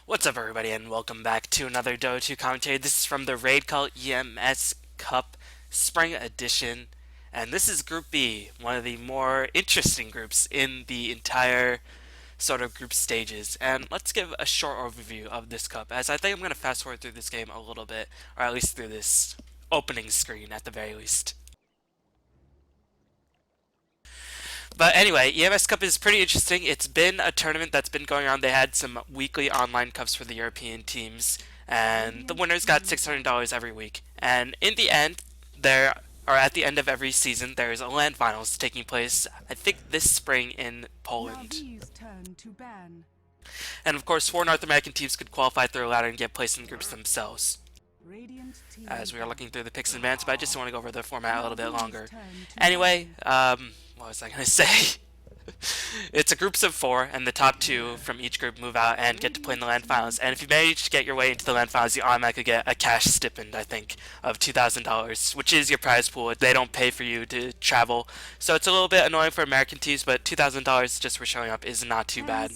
What's up, everybody, and welcome back to another Dota 2 commentary. This is from the Raidcall EMS Cup Spring Edition, and this is Group B, one of the more interesting groups in the entire sort of group stages. And let's give a short overview of this cup, as I think I'm going to fast forward through this game a little bit, or at least through this opening screen at the very least. But anyway, EMS Cup is pretty interesting. It's been a tournament that's been going on. They had some weekly online cups for the European teams, and the winners got $600 every week. And in the end, at the end of every season, there's a LAN finals taking place, I think this spring in Poland. And of course, 4 North American teams could qualify through a ladder and get placed in groups themselves. As we are looking through the picks and bans, but I just want to go over the format a little bit longer. Anyway, what was I going to say? It's a groups of 4, and the top 2 from each group move out and get to play in the LAN finals. And if you manage to get your way into the LAN finals, you automatically get a cash stipend, I think, of $2,000, which is your prize pool. They don't pay for you to travel, so it's a little bit annoying for American teams, but $2,000 just for showing up is not too bad.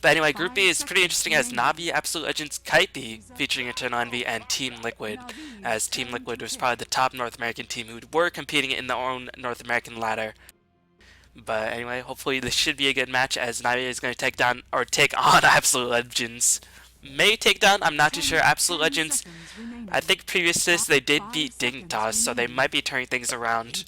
But anyway, Group B is pretty interesting as Navi, Absolute Legends, Kaipi, featuring Eternal Envy, and Team Liquid, as Team Liquid was probably the top North American team who were competing in their own North American ladder. But anyway, hopefully this should be a good match, as Navi is going to take on Absolute Legends. May take down, I'm not too sure. Absolute Legends, I think previous to this they did beat Dignitas, so they might be turning things around.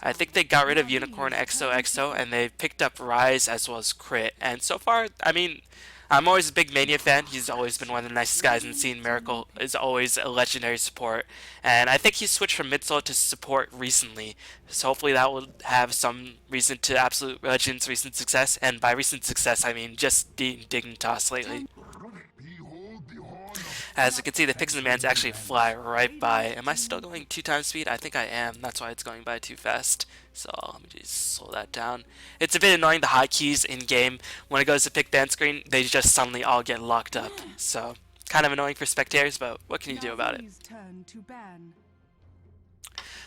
I think they got rid of Unicorn XOXO and they picked up Rise as well as Crit. And so far, I mean, I'm always a big Mania fan. He's always been one of the nicest guys in the scene. Miracle is always a legendary support. And I think he switched from mid solo to support recently. So hopefully that will have some reason to Absolute Legends' recent success. And by recent success, I mean just beating Dignitas lately. As you can see, the picks and the bans actually fly right by. Am I still going 2 times speed? I think I am. That's why it's going by too fast. So let me just slow that down. It's a bit annoying, the hotkeys in game. When it goes to pick ban screen, they just suddenly all get locked up. So kind of annoying for spectators, but what can you do about it?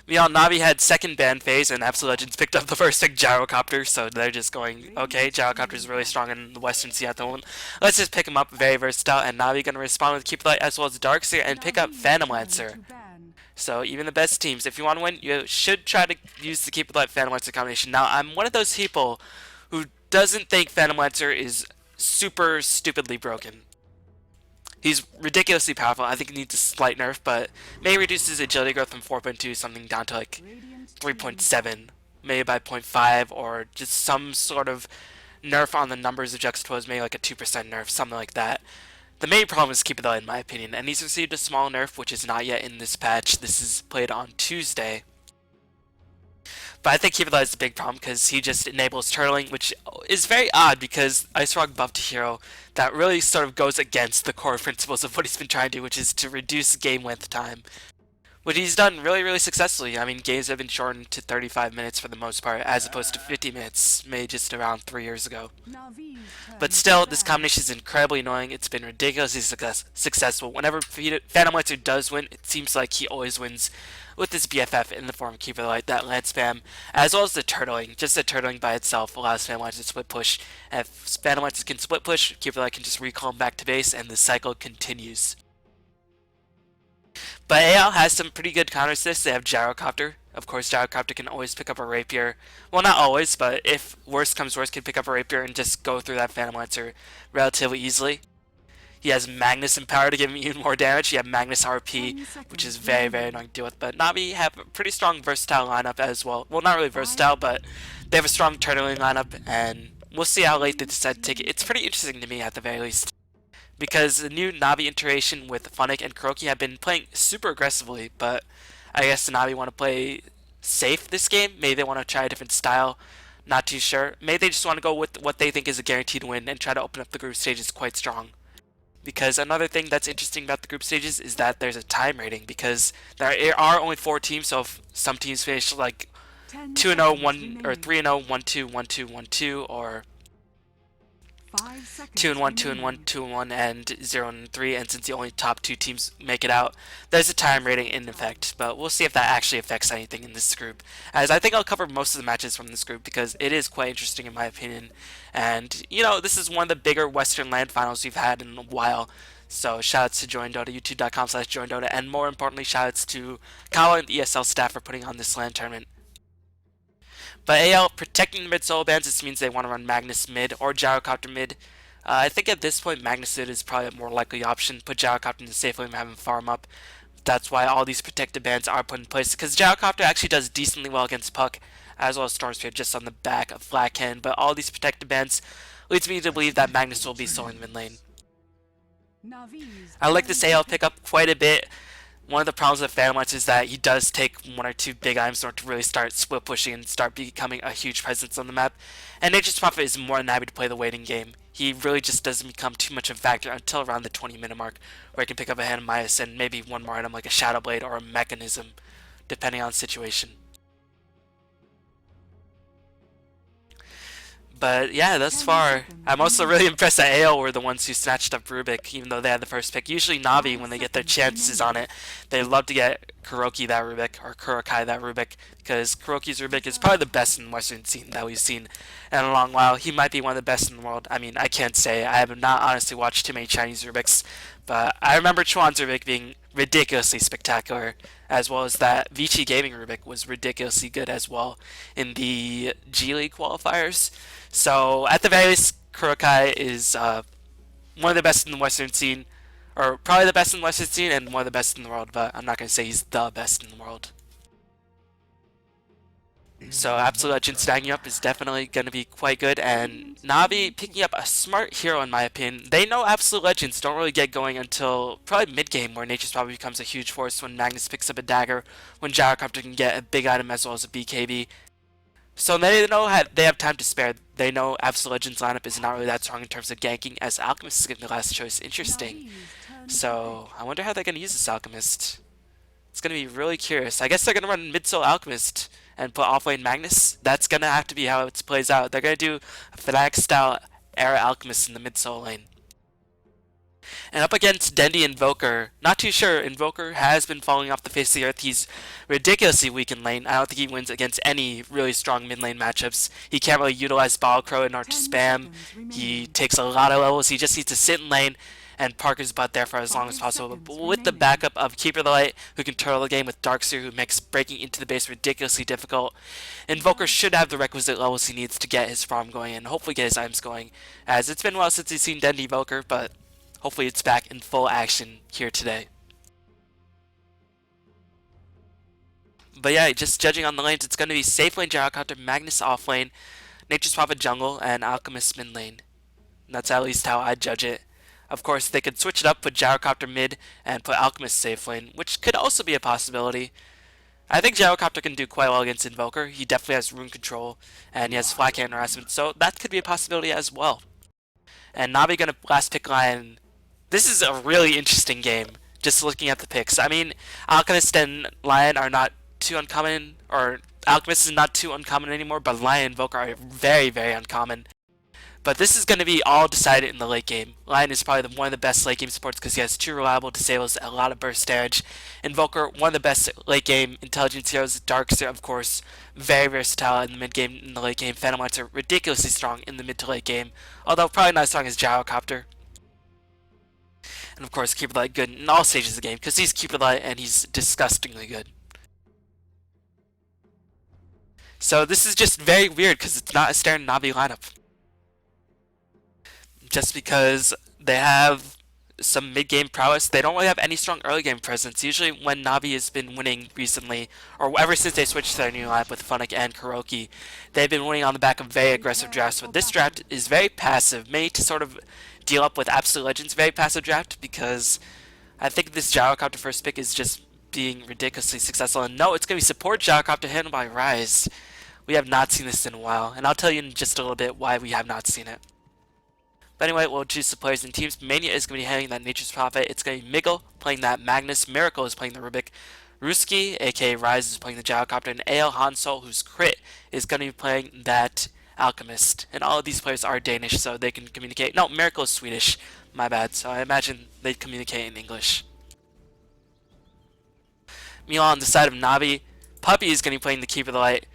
Meanwhile, Navi had second ban phase, and Absolute Legends picked up the first pick, Gyrocopter, so they're just going, okay, Gyrocopter is really strong in the Western Sea at the moment. Let's just pick him up, very versatile, and Navi going to respond with Keep Light as well as Darkseer and pick up Phantom Lancer. So even the best teams, if you want to win, you should try to use the Keep Light Phantom Lancer combination. Now, I'm one of those people who doesn't think Phantom Lancer is super stupidly broken. He's ridiculously powerful. I think he needs a slight nerf, but may reduce his agility growth from 4.2 something down to like 3.7, maybe by 0.5, or just some sort of nerf on the numbers of juxtaposed, maybe like a 2% nerf, something like that. The main problem is Keep It Light in my opinion, and he's received a small nerf, which is not yet in this patch. This is played on Tuesday. But I think Keep It Light is a big problem because he just enables turtling, which is very odd because Ice Rock buffed a hero that really sort of goes against the core principles of what he's been trying to do, which is to reduce game length time. Which he's done really successfully. I mean, games have been shortened to 35 minutes for the most part, as opposed to 50 minutes made just around 3 years ago. But still, this combination is incredibly annoying. It's been ridiculously successful. Whenever Phantom Lancer does win, it seems like he always wins with his BFF in the form of Keeper Light, that land spam, as well as the turtling. Just the turtling by itself allows Phantom Lancer to split push. And if Phantom Lancer can split push, Keeper Light can just recall him back to base, and the cycle continues. But AL has some pretty good counters to this. They have Gyrocopter. Of course, Gyrocopter can always pick up a Rapier. Well, not always, but if worst comes worst, can pick up a Rapier and just go through that Phantom Lancer relatively easily. He has Magnus in power to give him even more damage. You have Magnus RP, which is very annoying to deal with. But Navi have a pretty strong versatile lineup as well. Well, not really versatile, but they have a strong turtling lineup, and we'll see how late they decide to take it. It's pretty interesting to me at the very least, because the new Navi iteration with Funnick and Kuroki have been playing super aggressively, but I guess the Navi want to play safe this game. Maybe they want to try a different style. Not too sure. Maybe they just want to go with what they think is a guaranteed win and try to open up the group stages quite strong. Because another thing that's interesting about the group stages is that there's a time rating, because there are only 4 teams, so if some teams finish like 2-0, 1 or 3-0, 1-2, 1-2, 1-2, or 2-1, 2-1, 2-1, and 0-3. And since the only top two teams make it out, there's a time rating in effect. But we'll see if that actually affects anything in this group. As I think I'll cover most of the matches from this group because it is quite interesting in my opinion. And you know, this is one of the bigger Western LAN finals we've had in a while. So shoutouts to JoinDota, youtube.com/JoinDota, and more importantly, shoutouts to Kyle and the ESL staff for putting on this LAN tournament. But AL protecting the mid solo bans, this means they want to run Magnus mid or Gyrocopter mid. I think at this point Magnus mid is probably a more likely option. Put Gyrocopter in the safe lane and have him farm up. That's why all these protective bans are put in place, because Gyrocopter actually does decently well against Puck, as well as Storm Spear just on the back of Flat Cannon. But all these protective bans leads me to believe that Magnus will be soloing mid lane. I like this AL pickup quite a bit. One of the problems with Phantomlights is that he does take one or two big items in order to really start split pushing and start becoming a huge presence on the map. And Nature's Prophet is more than happy to play the waiting game. He really just doesn't become too much of a factor until around the 20-minute mark, where he can pick up a Hanamias and maybe one more item like a Shadow Blade or a Mechanism, depending on the situation. But yeah, thus far, I'm also really impressed that AO were the ones who snatched up Rubik, even though they had the first pick. Usually Navi, when they get their chances on it, they love to get Kuroki that Rubik, or Kurokai that Rubik, because Kuroki's Rubik is probably the best in the Western scene that we've seen in a long while. He might be one of the best in the world. I mean, I can't say. I have not honestly watched too many Chinese Rubiks, but I remember Chuan's Rubik being ridiculously spectacular, as well as that Vici Gaming Rubik was ridiculously good as well in the G League qualifiers. So at the very least, Kurokai is one of the best in the Western scene, or probably the best in the Western scene and one of the best in the world, but I'm not going to say he's the best in the world. So Absolute Legend stacking up is definitely going to be quite good, and Navi picking up a smart hero in my opinion. They know Absolute Legends don't really get going until probably mid-game, where Nature's probably becomes a huge force when Magnus picks up a dagger, when Gyrocopter can get a big item as well as a BKB. So they know they have time to spare. They know Absolute Legends lineup is not really that strong in terms of ganking, as Alchemist is going to be the last choice. Interesting. So I wonder how they're going to use this Alchemist. It's going to be really curious. I guess they're going to run mid-solo Alchemist and put offlane Magnus. That's going to have to be how it plays out. They're going to do a Fnatic-style era Alchemist in the mid-solo lane. And up against Dendi Invoker, not too sure. Invoker has been falling off the face of the earth. He's ridiculously weak in lane. I don't think he wins against any really strong mid lane matchups. He can't really utilize Ball Crow in order to spam. He takes a lot of levels. He just needs to sit in lane and park his butt there for as long as possible. But with the backup of Keeper of the Light, who can turtle the game with Darkseer, who makes breaking into the base ridiculously difficult, Invoker should have the requisite levels he needs to get his farm going and hopefully get his items going, as it's been a while since he's seen Dendi Invoker, but hopefully it's back in full action here today. But yeah, just judging on the lanes, it's going to be safe lane Gyrocopter, Magnus off lane, Nature's Prophet jungle, and Alchemist mid lane. And that's at least how I judge it. Of course, they could switch it up, put Gyrocopter mid, and put Alchemist safe lane, which could also be a possibility. I think Gyrocopter can do quite well against Invoker. He definitely has rune control, and he has flat cannon harassment, so that could be a possibility as well. And Navi going to last pick Lion. This is a really interesting game, just looking at the picks. I mean, Alchemist and Lion are not too uncommon, or Alchemist is not too uncommon anymore, but Lion and Invoker are very, very uncommon. But this is going to be all decided in the late game. Lion is probably one of the best late game supports because he has two reliable disables, a lot of burst damage. Invoker, one of the best late game intelligence heroes. Darkseer, of course, very versatile in the mid game, in the late game. Phantomlights are ridiculously strong in the mid to late game, although probably not as strong as Gyrocopter. And of course, Keeper of the Light good in all stages of the game because he's Keeper of the Light and he's disgustingly good. So this is just very weird because it's not a standard Navi lineup. Just because they have some mid-game prowess, they don't really have any strong early-game presence. Usually when Navi has been winning recently, or ever since they switched to their new lineup with Funnick and Kuroki, they've been winning on the back of very aggressive drafts. But this draft is very passive, made to sort of deal up with Absolute Legends' very passive draft, because I think this Gyrocopter first pick is just being ridiculously successful. And no, it's going to be support Gyrocopter handled by Rise. We have not seen this in a while, and I'll tell you in just a little bit why we have not seen it. But anyway, we'll choose the players and teams. Mania is going to be handling that Nature's Prophet. It's going to be Miguel playing that Magnus. Miracle is playing the Rubik. Ruski, aka Rise, is playing the Gyrocopter. And AL Hansol, whose crit, is going to be playing that Alchemist. And all of these players are Danish, so they can communicate. No, Miracle is Swedish. My bad. So I imagine they communicate in English. Meanwhile, on the side of Navi, Puppy is going to be playing the Keeper of the Light.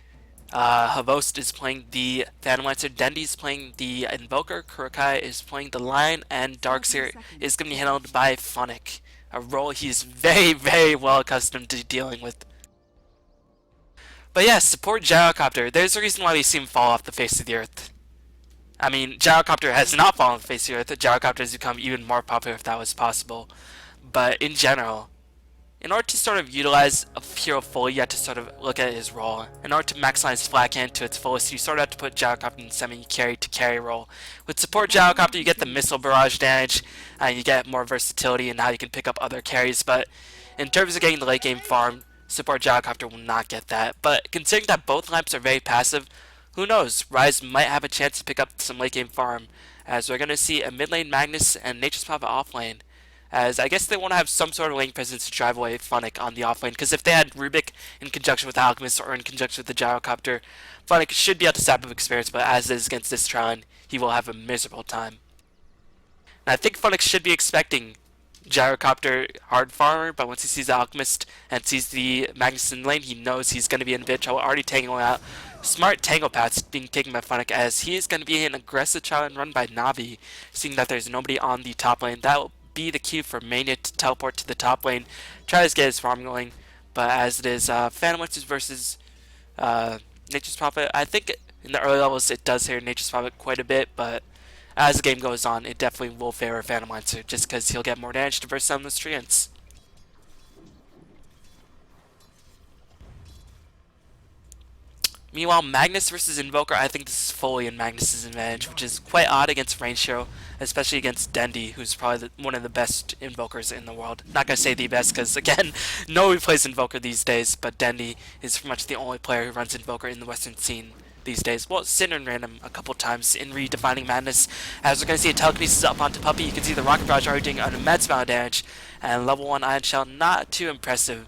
Havost is playing the Phantom Lancer, Dendi is playing the Invoker, Kurokai is playing the Lion, and Darkseer is going to be handled by Funnick, a role he's very, very well accustomed to dealing with. But yeah, support Gyrocopter. There's a reason why we see him fall off the face of the earth. I mean, Gyrocopter has not fallen off the face of the earth. Gyrocopter has become even more popular if that was possible. But in general, in order to sort of utilize a hero fully, you have to sort of look at his role. In order to maximize Flathand to its fullest, you sort of have to put Gyrocopter in semi-carry to carry role. With support Gyrocopter, you get the missile barrage damage, and you get more versatility in how you can pick up other carries, but in terms of getting the late game farm, support Gyrocopter will not get that. But considering that both lamps are very passive, who knows, Rise might have a chance to pick up some late game farm, as we're going to see a mid lane Magnus and Nature's Prophet off lane. As I guess they want to have some sort of lane presence to drive away Funnick on the offlane, because if they had Rubik in conjunction with Alchemist or in conjunction with the Gyrocopter, Funnick should be able to sap up experience, but as is against this Tron, he will have a miserable time. And I think Funnick should be expecting Gyrocopter hard farmer, but once he sees the Alchemist and sees the Magnus in lane, he knows he's going to be in a bit of trouble, already tangling out. Smart tangle paths being taken by Funnick, as he is going to be an aggressive challenge run by Navi, seeing that there's nobody on the top lane. That will be the cue for Mania to teleport to the top lane, try to get his farm going, but as it is Phantom Lancers versus Nature's Prophet, I think in the early levels it does hit Nature's Prophet quite a bit, but as the game goes on, it definitely will favor Phantom Lancer, just because he'll get more damage to burst some of those treants. Meanwhile, Magnus versus Invoker, I think this is fully in Magnus' advantage, which is quite odd against range hero, especially against Dendi, who's probably one of the best Invokers in the world. Not going to say the best, because again, nobody plays Invoker these days, but Dendi is pretty much the only player who runs Invoker in the Western scene these days. Well, Sinner ran him a couple times in Redefining Madness. As we're going to see a telekinesis up onto Puppy, you can see the Rocket Barrage already doing an immense amount of damage, and level 1 Ion Shell not too impressive.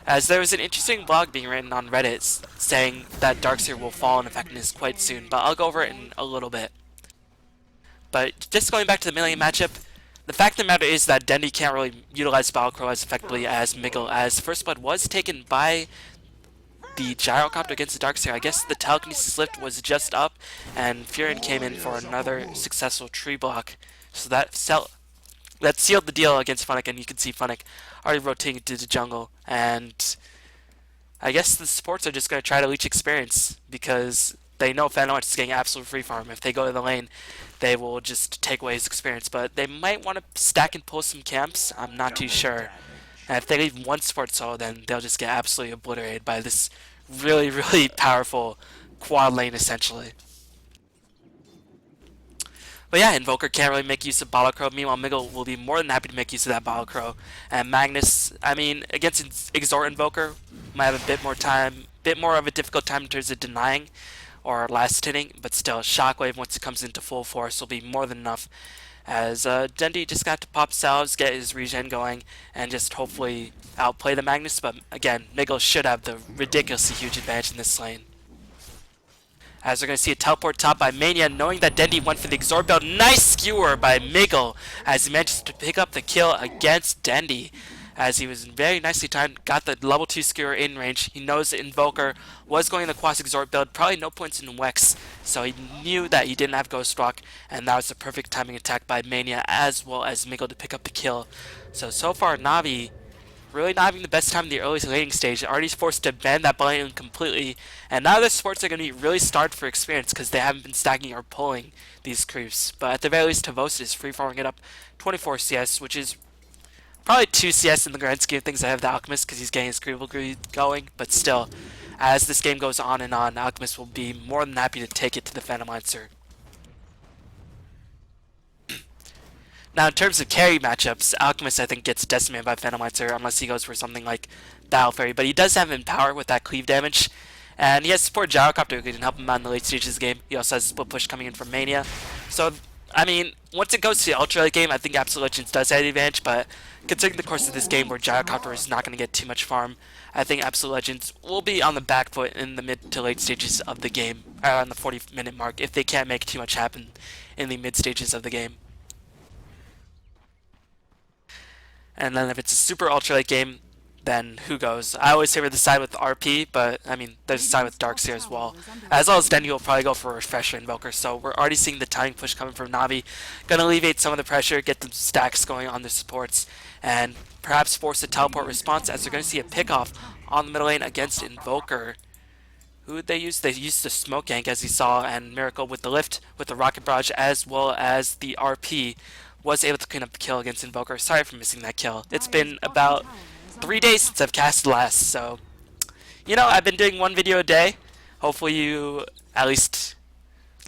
As there was an interesting blog being written on Reddit saying that Darkseer will fall in effectiveness quite soon, but I'll go over it in a little bit. But just going back to the mid lane matchup, the fact of the matter is that Dendi can't really utilize Battlecrow as effectively as Miggle, as First Blood was taken by the Gyrocopter against the Darkseer. I guess the Telekinesis Lift was just up, and Furion came in for another successful tree block. So that sealed the deal against Funnick, and you can see Funnick already rotating to the jungle, and I guess the supports are just going to try to leech experience, because they know Phantom Lancer is getting absolute free farm. If they go to the lane, they will just take away his experience, but they might want to stack and pull some camps, I'm not too sure. And if they leave one support solo, then they'll just get absolutely obliterated by this really, really powerful quad lane, essentially. But yeah, Invoker can't really make use of Battlecrow. Meanwhile, Miggle will be more than happy to make use of that Battlecrow. And Magnus, I mean, against Exhort Invoker, might have a bit more of a difficult time in terms of denying or last hitting, but still, Shockwave, once it comes into full force, will be more than enough. As Dendi just got to pop salves, get his regen going, and just hopefully outplay the Magnus. But again, Miggle should have the ridiculously huge advantage in this lane. As we're going to see a teleport top by Mania, knowing that Dendi went for the Exhort build. Nice skewer by Miggle, as he manages to pick up the kill against Dendi. As he was very nicely timed, got the level 2 skewer in range. He knows the Invoker was going the Quas Exhort build, probably no points in Wex, so he knew that he didn't have Ghost Walk, and that was the perfect timing attack by Mania as well as Miggle to pick up the kill. So far Navi really not having the best time in the early laning stage. Already forced to ban that lane completely, and now the supports are going to be really starved for experience because they haven't been stacking or pulling these creeps. But at the very least, Tavost is free farming it up 24 CS, which is probably 2 CS in the grand scheme of things. I have the Alchemist because he's getting his Creeble Greed going, but still, as this game goes on, Alchemist will be more than happy to take it to the Phantom Lancer. Now, in terms of carry matchups, Alchemist, I think, gets decimated by Phantom Lancer unless he goes for something like Battle Fairy, but he does have Empower with that cleave damage, and he has support Gyrocopter who can help him out in the late stages of the game. He also has Split Push coming in from Mania, so I mean, once it goes to the ultra late game, I think Absolute Legends does have the advantage, but considering the course of this game where Gyrocopter is not going to get too much farm, I think Absolute Legends will be on the back foot in the mid to late stages of the game, around the 40-minute mark, if they can't make too much happen in the mid stages of the game. And then if it's a super ultra late game, then who goes? I always favor the side with RP, but I mean, there's a side with Darkseer as well. As well as Dendy will probably go for Refresher Invoker, so we're already seeing the timing push coming from Navi. Gonna alleviate some of the pressure, get the stacks going on the supports, and perhaps force a teleport response as they're gonna see a pickoff on the middle lane against Invoker. Who did they use? They used the Smoke Gank as you saw, and Miracle with the lift, with the Rocket Barrage, as well as the RP, was able to clean up the kill against Invoker. Sorry for missing that kill. It's been about 3 days since I've casted last, so you know, I've been doing one video a day. Hopefully you at least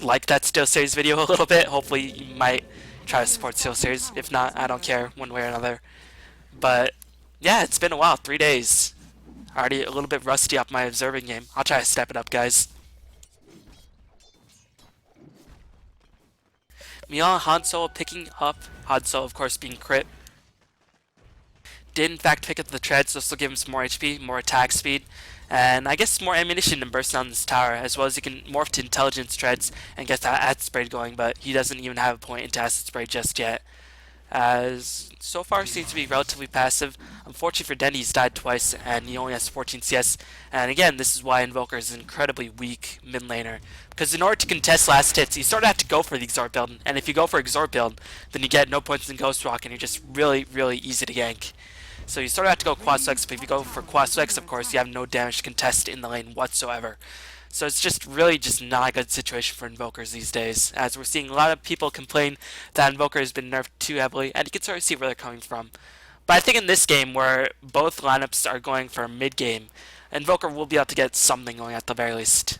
like that Steel Series video a little bit. Hopefully you might try to support Steel Series. If not, I don't care one way or another. But yeah, it's been a while, 3 days. Already a little bit rusty off my observing game. I'll try to step it up, guys. Meow Han Solo picking up. Han Solo, of course, being crit. Did in fact pick up the treads, this will give him some more HP, more attack speed, and I guess more ammunition to burst down this tower, as well as he can morph to intelligence treads and get that acid spray going, but he doesn't even have a point into acid spray just yet. As so far seems to be relatively passive. Unfortunately for Dendy, he's died twice and he only has 14 CS. And again, this is why Invoker is an incredibly weak mid laner. Because in order to contest last hits, you sort of have to go for the Exort build. And if you go for Exort build, then you get no points in Ghost Rock and you're just really, really easy to gank. So you sort of have to go Quad Flex, but if you go for Quad Flex, of course, you have no damage to contest in the lane whatsoever. So it's just really just not a good situation for Invokers these days, as we're seeing a lot of people complain that Invoker has been nerfed too heavily, and you can sort of see where they're coming from. But I think in this game, where both lineups are going for mid-game, Invoker will be able to get something going at the very least.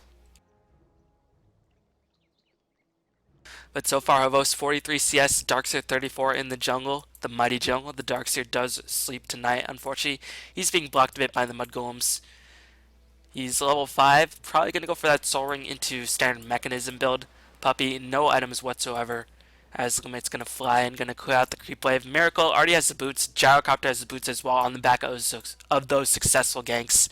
But so far, Havos 43 CS, Darkseer 34 in the jungle, the mighty jungle. The Darkseer does sleep tonight, unfortunately. He's being blocked a bit by the Mud Golems. He's level 5, probably going to go for that Soul Ring into standard mechanism build. Puppy, no items whatsoever, as Lumate's going to fly and going to clear out the creep wave. Miracle already has the boots, Gyrocopter has the boots as well on the back of those successful ganks.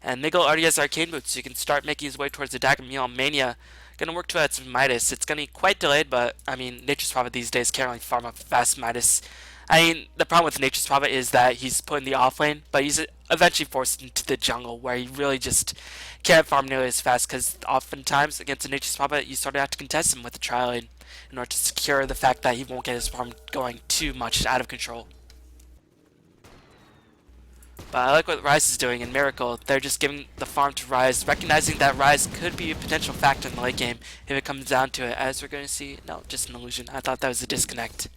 And Miguel already has Arcane Boots, so he can start making his way towards the Dagger Meal. Mania gonna work towards Midas. It's gonna be quite delayed, but I mean, Nature's Prophet these days can't really farm up fast Midas. I mean, the problem with Nature's Prophet is that he's put in the off lane, but he's eventually forced into the jungle where he really just can't farm nearly as fast, because oftentimes against a Nature's Prophet, you sort of have to contest him with the trial lane in order to secure the fact that he won't get his farm going too much out of control. But I like what Ryze is doing in Miracle. They're just giving the farm to Ryze, recognizing that Ryze could be a potential factor in the late game if it comes down to it, as we're going to see. No, just an illusion. I thought that was a disconnect.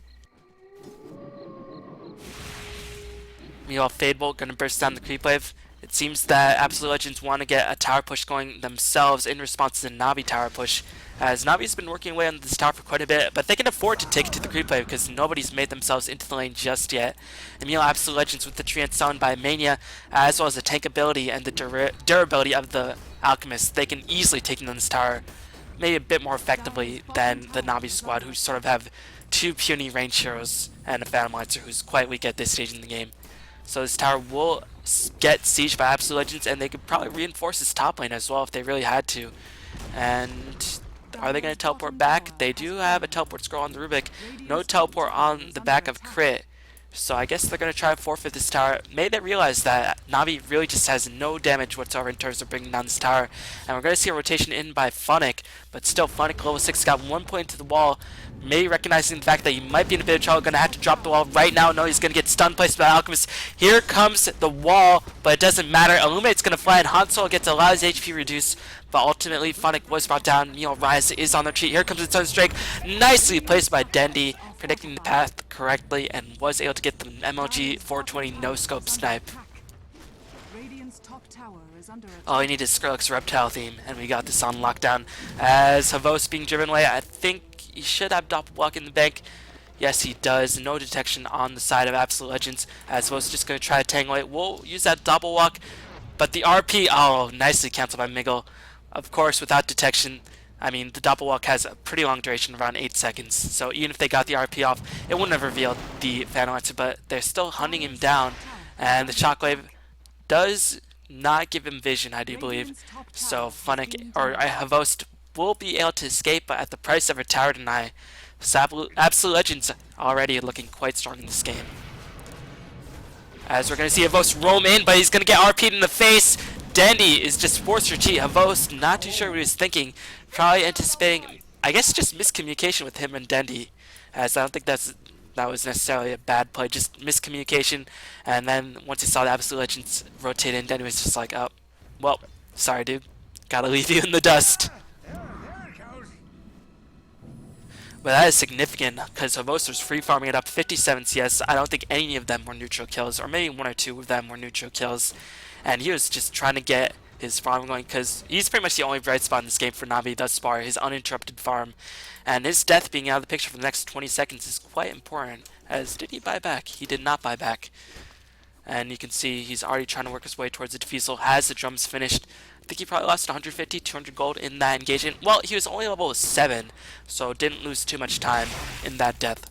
Meanwhile, Fadebolt going to burst down the creep wave. It seems that Absolute Legends want to get a tower push going themselves in response to the Navi tower push, as Navi's been working away on this tower for quite a bit, but they can afford to take it to the creep wave because nobody's made themselves into the lane just yet. And meanwhile, Absolute Legends with the tree summoned by Mania, as well as the tank ability and the durability of the Alchemist, they can easily take down this tower maybe a bit more effectively than the Navi squad, who sort of have two puny range heroes and a Phantom Lancer who's quite weak at this stage in the game. So this tower will get sieged by Absolute Legends, and they could probably reinforce this top lane as well if they really had to. And are they going to teleport back? They do have a teleport scroll on the Rubik. No teleport on the back of Crit. So I guess they're going to try to forfeit this tower. Maybe they realize that Navi really just has no damage whatsoever in terms of bringing down this tower. And we're going to see a rotation in by Funnick. But still, Funnick level 6 got 1 point to the wall. Maybe recognizing the fact that he might be in a bit of trouble. Going to have to drop the wall right now. No, he's going to get stun placed by Alchemist. Here comes the wall, but it doesn't matter. Illuminate's going to fly, and Han Solo gets a lot of his HP reduced. But ultimately, Funnick was brought down. Ryze is on the retreat. Here comes the Sunstrike. Nicely placed by Dendy, predicting the path correctly, and was able to get the MLG 420 no-scope snipe. All you need is Skrillex Reptile theme, and we got this on lockdown. As Havos being driven away, I think he should have Doppelwalk in the bank. Yes, he does. No detection on the side of Absolute Legends, as Havos just going to try to tangle it. We'll use that Doppelwalk, but the RP, oh, nicely canceled by Miguel. Of course, without detection, I mean, the Doppelwalk has a pretty long duration, around 8 seconds, so even if they got the RP off, it wouldn't have revealed the Phantom Lancer, but they're still hunting him down, and the Shockwave does not give him vision, I do believe, so Funnick, or Havost will be able to escape, but at the price of a tower deny. So Absolute Legends already looking quite strong in this game. As we're going to see Havost roam in, but he's going to get RP'd in the face. Dandy is just forced to retreat. Havost, not too sure what he was thinking. Probably anticipating, I guess, just miscommunication with him and Dandy. As I don't think that was necessarily a bad play, just miscommunication. And then once he saw the Absolute Legends rotate in, Dandy was just like, oh, well, sorry, dude. Gotta leave you in the dust. But that is significant because Havost was free farming it up 57 CS. I don't think any of them were neutral kills, or maybe one or two of them were neutral kills. And he was just trying to get his farm going because he's pretty much the only bright spot in this game for Navi thus far, his uninterrupted farm. And his death being out of the picture for the next 20 seconds is quite important. As did he buy back? He did not buy back. And you can see he's already trying to work his way towards the defusal. Has the drums finished? I think he probably lost 150, 200 gold in that engagement. Well, he was only level 7, so didn't lose too much time in that death.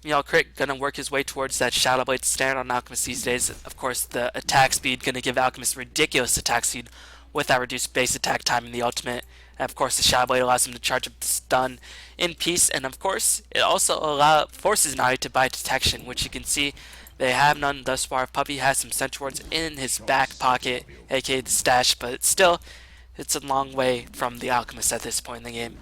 Meanwhile, Crit gonna work his way towards that Shadow Blade standard on Alchemist these days. Of course, the attack speed gonna give Alchemist ridiculous attack speed with that reduced base attack time in the ultimate. And of course, the Shadow Blade allows him to charge up the stun in peace, and of course, it also forces Navi to buy detection, which you can see they have none thus far. Puppy has some Sentry Wards in his back pocket, aka the stash, but still, it's a long way from the Alchemist at this point in the game.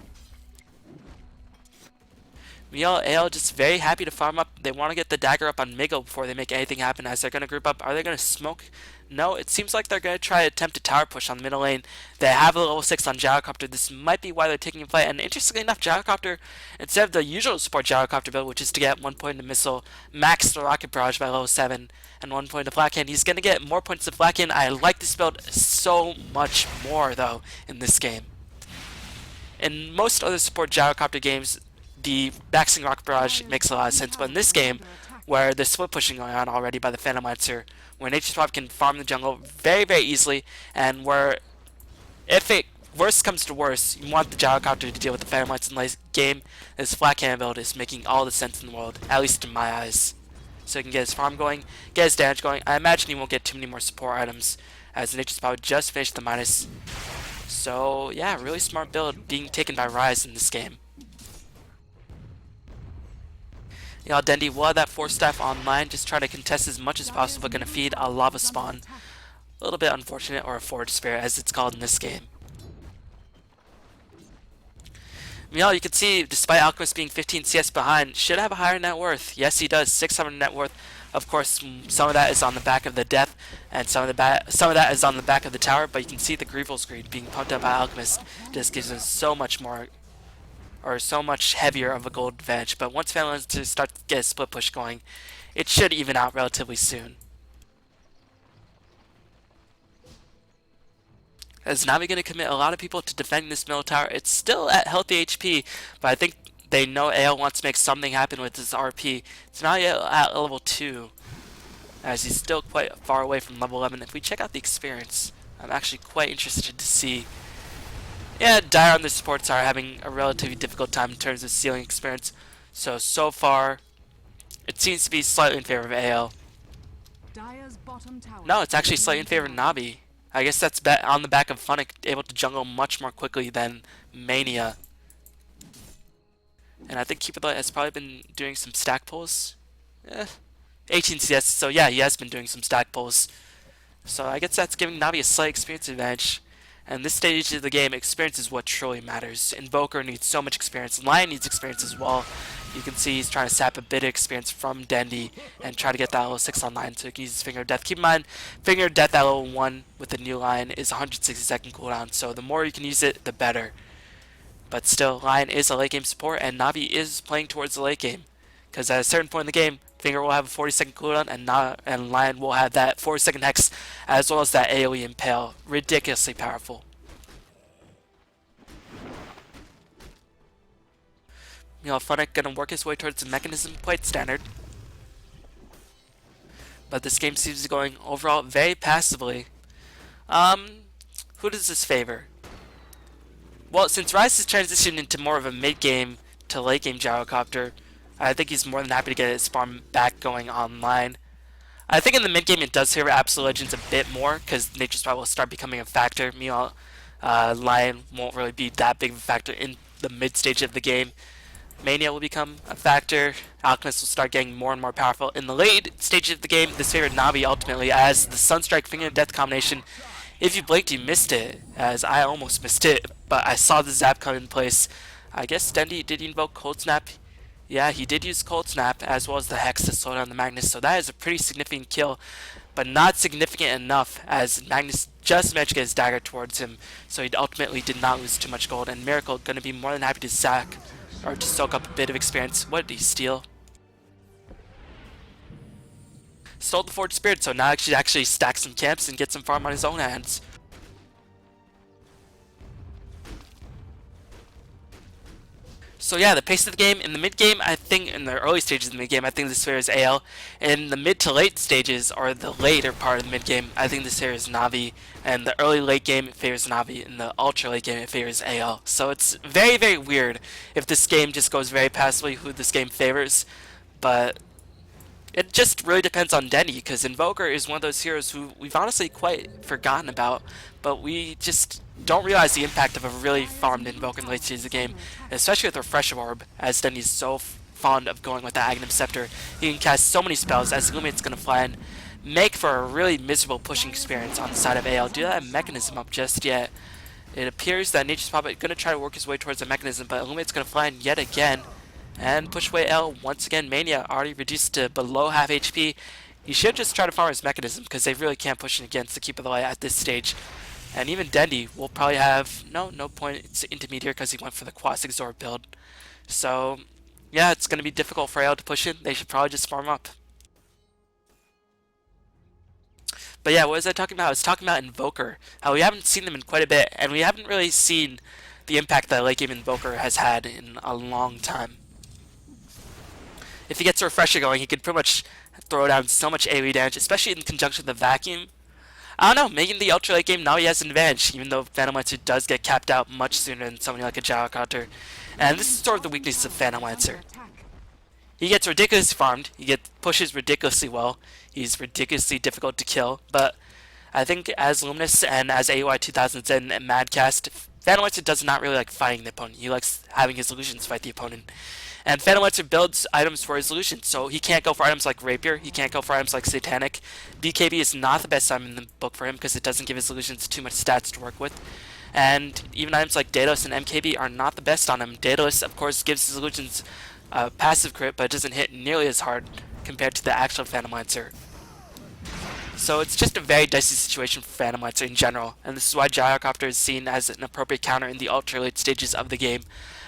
Meanwhile, AL just very happy to farm up. They want to get the dagger up on Migo before they make anything happen, as they're going to group up. Are they going to smoke? No, it seems like they're going to try to attempt a tower push on the middle lane. They have a level 6 on Gyrocopter. This might be why they're taking a fight. And interestingly enough, Gyrocopter, instead of the usual support Gyrocopter build, which is to get 1 point of missile, max the rocket barrage by level 7, and 1 point of flak hand, he's going to get more points of flak hand. I like this build so much more, though, in this game. In most other support Gyrocopter games, the maxing rocket barrage makes a lot of sense, but in this game, where there's split pushing going on already by the Phantom Lancer, where Nature's Pop can farm the jungle very, very easily, and where if it worst comes to worst, you want the Gyrocopter to deal with the Phantom Lancer in the late game, this flat cannon build is making all the sense in the world, at least in my eyes. So he can get his farm going, get his damage going. I imagine he won't get too many more support items, as Nature's Pop just finished the minus. So yeah, really smart build being taken by Rise in this game. Yeah, Dendi will have that Force Staff online, just try to contest as much as possible, gonna feed a Lava Spawn. A little bit unfortunate, or a Forge Spirit as it's called in this game. Meanwhile, you can see, despite Alchemist being 15 CS behind, should have a higher net worth. Yes, he does, 600 net worth. Of course, some of that is on the back of the death, and some of that is on the back of the tower, but you can see the Grievel's Greed being pumped up by Alchemist just gives us so much more, or so much heavier of a gold advantage. But once Phantom Lancer starts to get a split push going, it should even out relatively soon. As Navi going to commit a lot of people to defending this middle tower. It's still at healthy HP, but I think they know AL wants to make something happen with his RP. It's not yet at level 2, as he's still quite far away from level 11. If we check out the experience, I'm actually quite interested to see. Yeah, Dire on the supports are having a relatively difficult time in terms of ceiling experience. So far, it seems to be slightly in favor of AL. No, it's actually slightly in favor of Navi. I guess that's on the back of Funnick able to jungle much more quickly than Mania. And I think Keeper has probably been doing some stack pulls. 18 CS, so yeah, he has been doing some stack pulls. So I guess that's giving Navi a slight experience advantage. And this stage of the game, experience is what truly matters. Invoker needs so much experience. Lion needs experience as well. You can see he's trying to sap a bit of experience from Dendi and try to get that level 6 online so he can use his Finger of Death. Keep in mind, Finger of Death at level 1 with the new Lion is 160-second cooldown, so the more you can use it, the better. But still, Lion is a late game support, and Navi is playing towards the late game. Because at a certain point in the game, Finger will have a 40-second cooldown, and Lion will have that 4-second Hex, as well as that AoE Impale. Ridiculously powerful. You know, Funnick gonna work his way towards the mechanism quite standard. But this game seems to be going overall very passively. who does this favor? Well, since Rise has transitioned into more of a mid-game to late-game gyrocopter, I think he's more than happy to get his farm back going online. I think in the mid-game it does favor Absolute Legends a bit more, because Nature's Spot will start becoming a factor. Meanwhile, Lion won't really be that big of a factor in the mid-stage of the game. Mania will become a factor. Alchemist will start getting more and more powerful. In the late stage of the game, this favored Navi ultimately, as the Sunstrike Finger of Death combination. If you blinked, you missed it, as I almost missed it, but I saw the zap come in place. I guess Dendy did invoke Cold Snap. Yeah, he did use Cold Snap, as well as the Hex to slow down the Magnus, so that is a pretty significant kill, but not significant enough, as Magnus just managed to get his dagger towards him, so he ultimately did not lose too much gold, and Miracle going to be more than happy to sack, or to soak up a bit of experience. What did he steal? Stole the Forged Spirit, so now he should actually stack some camps and get some farm on his own hands. So yeah, the pace of the game, in the mid-game, I think, in the early stages of the mid-game, I think this favors AL. In the mid to late stages, or the later part of the mid-game, I think this favors Navi. And the early late game, it favors Navi. In the ultra late game, it favors AL. So it's very, very weird if this game just goes very passively who this game favors. But it just really depends on Denny, because Invoker is one of those heroes who we've honestly quite forgotten about, but we just don't realize the impact of a really farmed Invoker in the late stages of the game, especially with Refresh Orb, as Denny's so fond of going with the Aghanim Scepter. He can cast so many spells, as Illuminate's going to fly in, make for a really miserable pushing experience on the side of AL. Do that mechanism up just yet. It appears that Nature's probably going to try to work his way towards the mechanism, but Illuminate's going to fly in yet again. And push away L once again. Mania already reduced to below half HP. He should just try to farm his mechanism, because they really can't push it against the Keep of the Light at this stage. And even Dendy will probably have no point into Meteor, because he went for the Quas Exorb build. So yeah, it's going to be difficult for AL to push in. They should probably just farm up. But yeah, what was I talking about? I was talking about Invoker. How we haven't seen them in quite a bit, and we haven't really seen the impact that late game Invoker has had in a long time. If he gets a Refresher going, he can pretty much throw down so much AoE damage, especially in conjunction with the Vacuum. I don't know, making the ultra late game, now he has an advantage, even though Phantom Lancer does get capped out much sooner than somebody like a Gyrocopter. And this is sort of the weakness of Phantom Lancer. He gets ridiculously farmed, pushes ridiculously well, he's ridiculously difficult to kill, but I think as Luminous and as AOI 2010 and Madcast, Phantom Lancer does not really like fighting the opponent. He likes having his illusions fight the opponent. And Phantom Lancer builds items for his illusions, so he can't go for items like Rapier, he can't go for items like Satanic. BKB is not the best item in the book for him, because it doesn't give his illusions too much stats to work with. And even items like Daedalus and MKB are not the best on him. Daedalus, of course, gives his illusions passive crit, but it doesn't hit nearly as hard compared to the actual Phantom Lancer. So it's just a very dicey situation for Phantom Lancer in general, and this is why Gyrocopter is seen as an appropriate counter in the ultra late stages of the game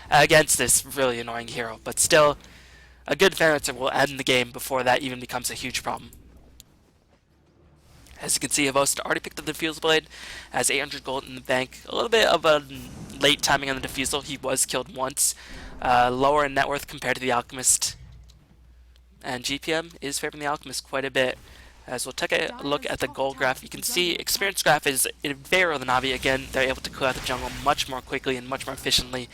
against this really annoying hero. But still, a good Phantom Lancer will end the game before that even becomes a huge problem. As you can see, Havost already picked up the Diffusal Blade, has 800 gold in the bank. A little bit of a late timing on the Diffusal. He was killed once. Lower in net worth compared to the Alchemist. And GPM is favoring the Alchemist quite a bit. As we'll take a look at the gold graph, you can see experience graph is in favor of the Navi. Again, they're able to clear out the jungle much more quickly and much more efficiently.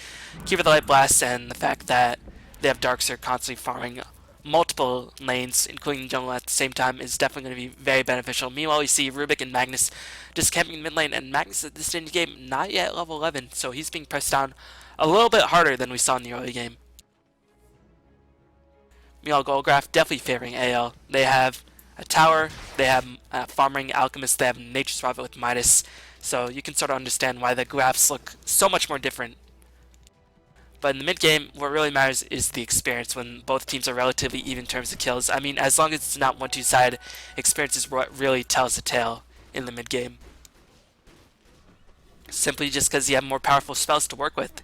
Keep the Light Blast and the fact that they have Darkseer constantly farming multiple lanes, including the jungle at the same time, is definitely going to be very beneficial. Meanwhile, you see Rubik and Magnus just camping in mid lane, and Magnus at this stage of the game not yet level 11, so he's being pressed down a little bit harder than we saw in the early game. Meanwhile, gold graph definitely favoring AL. They have a tower, they have farming Alchemist, they have Nature's Prophet with Midas, so you can sort of understand why the graphs look so much more different. But in the mid game, what really matters is the experience when both teams are relatively even in terms of kills. I mean, as long as it's not 1-2 side, experience is what really tells the tale in the mid game. Simply just because you have more powerful spells to work with.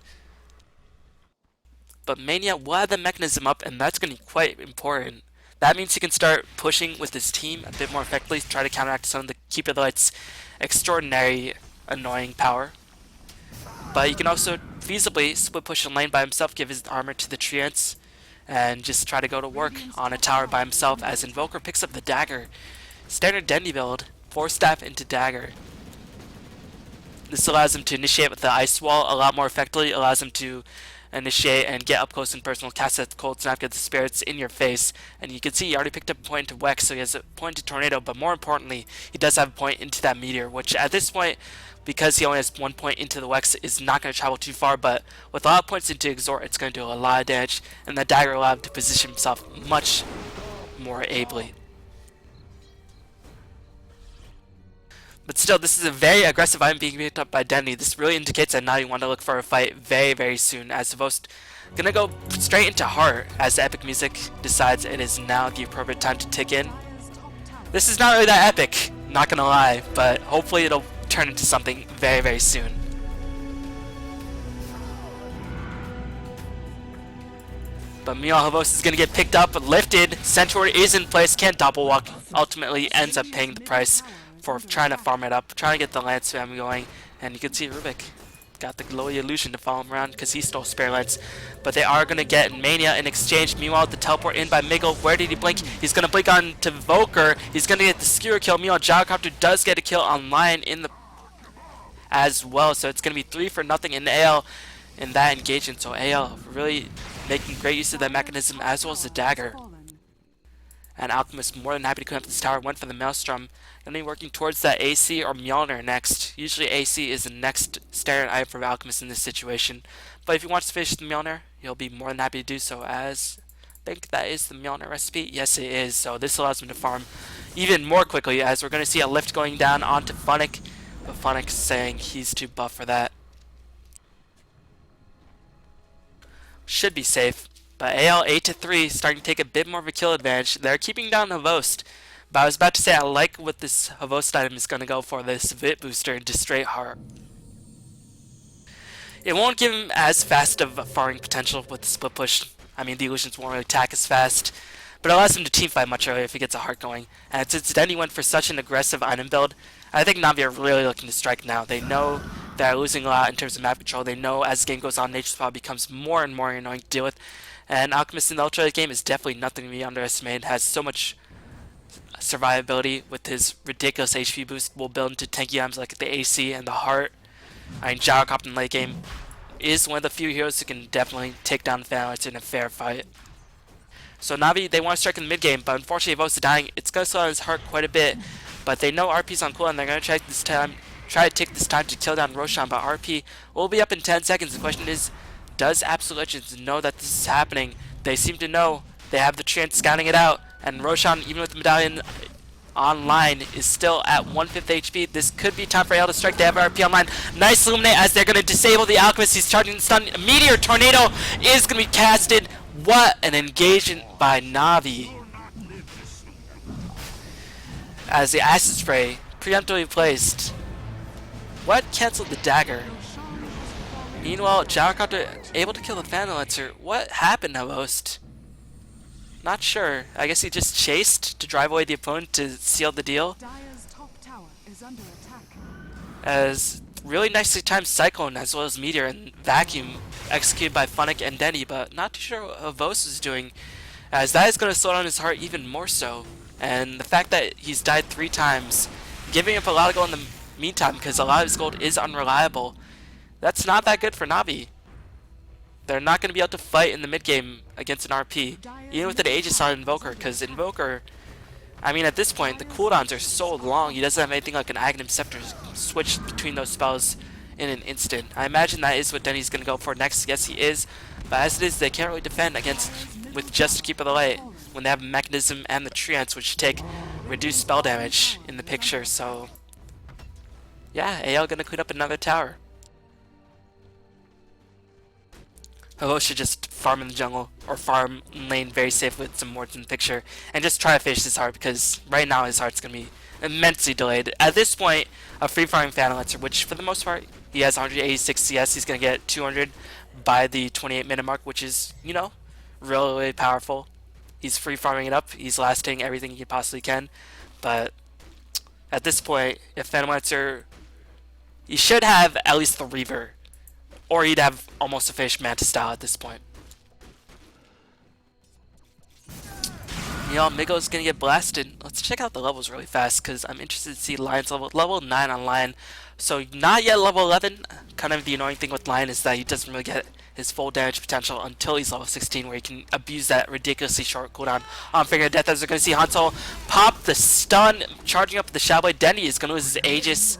But Mania will have the mechanism up, and that's going to be quite important. That means he can start pushing with his team a bit more effectively to try to counteract some of the Keeper of the Light's extraordinary annoying power. But he can also feasibly split push a lane by himself, give his armor to the Treants, and just try to go to work on a tower by himself as Invoker picks up the dagger. Standard Dendy build, 4 staff into dagger. This allows him to initiate with the Ice Wall a lot more effectively, allows him to initiate and get up close and personal, cast that Cold Snap, get the spirits in your face, and you can see he already picked up a point into Wex, so he has a point to Tornado, but more importantly, he does have a point into that Meteor, which at this point, because he only has 1 point into the Wex, is not going to travel too far, but with a lot of points into Exhort, it's going to do a lot of damage, and the Dagger allowed him to position himself much more ably. But still, this is a very aggressive item being picked up by Denny. This really indicates that now you want to look for a fight very, very soon, as Havost gonna go straight into Heart as the epic music decides it is now the appropriate time to tick in. This is not really that epic, not gonna lie, but hopefully it'll turn into something very, very soon. But meanwhile, Havost is gonna get picked up, lifted, Centaur is in place, can't double walk, ultimately ends up paying the price for trying to farm it up, trying to get the Lance spam going, and you can see Rubik got the glowy illusion to follow him around because he stole spare Lance, but they are going to get Mania in exchange. Meanwhile, the teleport in by Miggle, where did he blink? He's going to blink on to Voker, he's going to get the skewer kill. Meanwhile, Gyrocopter does get a kill on Lion in the as well, so it's going to be 3-0 in AL in that engagement, so AL really making great use of that mechanism as well as the dagger. And Alchemist more than happy to clean up this tower, went for the Maelstrom. Going to be working towards that AC or Mjolnir next. Usually AC is the next standard item for Alchemist in this situation. But if he wants to finish the Mjolnir, he'll be more than happy to do so, as I think that is the Mjolnir recipe. Yes, it is. So this allows him to farm even more quickly, as we're going to see a lift going down onto Funnick. But Funnick's saying he's too buff for that. Should be safe. But AL 8-3, starting to take a bit more of a kill advantage. They're keeping down Havost. But I was about to say, I like what this Havost item is going to go for, this Vit booster into straight Heart. It won't give him as fast of a farming potential with the split push. I mean, the illusions won't really attack as fast. But it allows him to teamfight much earlier if he gets a Heart going. And since Denny went for such an aggressive item build, I think Na'Vi are really looking to strike now. They know they're losing a lot in terms of map control. They know as the game goes on, Nature's Power becomes more and more annoying to deal with. And Alchemist in the ultra game is definitely nothing to be underestimated. Has so much survivability with his ridiculous HP boost. Will build into tanky items like the AC and the Heart. I mean, Gyrocopter in late game is one of the few heroes who can definitely take down Phantom in a fair fight. So Na'Vi, they want to strike in the mid game, but unfortunately Vosa dying, it's going to slow down his Heart quite a bit. But they know RP's on cooldown, they're going to try to take this time to kill down Roshan, but RP will be up in 10 seconds. The question is, does Absolute Legends know that this is happening? They seem to know. They have the chance scouting it out. And Roshan, even with the medallion online, is still at 1/5 HP. This could be time for AL to strike. They have RP online. Nice Illuminate as they're going to disable the Alchemist. He's charging the stun. Meteor Tornado is going to be casted. What an engagement by Na'Vi. As the Acid Spray preemptively placed. What canceled the dagger? Meanwhile, Gyrocopter able to kill the Phantom Lancer. What happened, Host? Not sure. I guess he just chased to drive away the opponent to seal the deal. As really nicely timed Cyclone as well as Meteor and Vacuum executed by Funnick and Denny, but not too sure what Avos is doing, as that is going to slow down his Heart even more so. And the fact that he's died 3 times, giving up a lot of gold in the meantime because a lot of his gold is unreliable, that's not that good for Na'Vi. They're not going to be able to fight in the mid game against an RP, even with an Aegis on Invoker, because Invoker, I mean, at this point, the cooldowns are so long, he doesn't have anything like an Aghanim Scepter to switch between those spells in an instant. I imagine that is what Denny's going to go for next. Yes, he is, but as it is, they can't really defend against with just Keep of the Light when they have Mechanism and the Treants, which take reduced spell damage in the picture. So, yeah, AL going to clean up another tower. Hello should just farm in the jungle, or farm in lane very safe with some wards in the picture, and just try to finish his Heart, because right now his Heart's going to be immensely delayed. At this point, a free farming Phantom Lancer, which for the most part, he has 186 CS, he's going to get 200 by the 28-minute mark, which is, you know, really powerful. He's free farming it up, he's lasting everything he possibly can, but at this point, if Phantom Lancer, he should have at least the Reaver, or he'd have almost a finished Manta style at this point. Meanwhile, Migo's gonna get blasted. Let's check out the levels really fast because I'm interested to see Lion's level. Level 9 on Lion. So not yet level 11. Kind of the annoying thing with Lion is that he doesn't really get his full damage potential until he's level 16, where he can abuse that ridiculously short cooldown on Finger of Death. As we're going to see Hanzo pop the stun, charging up with the Shadow Blade. Dendy is going to lose his Aegis.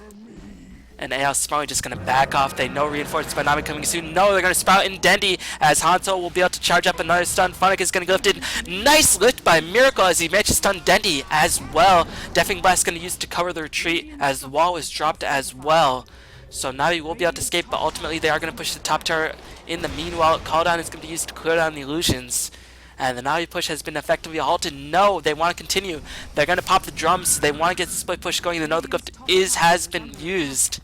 And AL's probably just going to back off. They know reinforcements by Nami coming soon. No, they're going to sprout in Dendy as Hanzo will be able to charge up another stun. Funnick is going to get lifted. Nice lift by Miracle as he managed to stun Dendy as well. Deafening Blast going to use to cover the retreat as the wall is dropped as well. So Navi will be able to escape, but ultimately they are going to push the top tower. In the meanwhile, Call-Down is going to be used to clear down the illusions. And the Navi push has been effectively halted. No, they want to continue. They're going to pop the drums. They want to get the split push going. They know the gift has been used.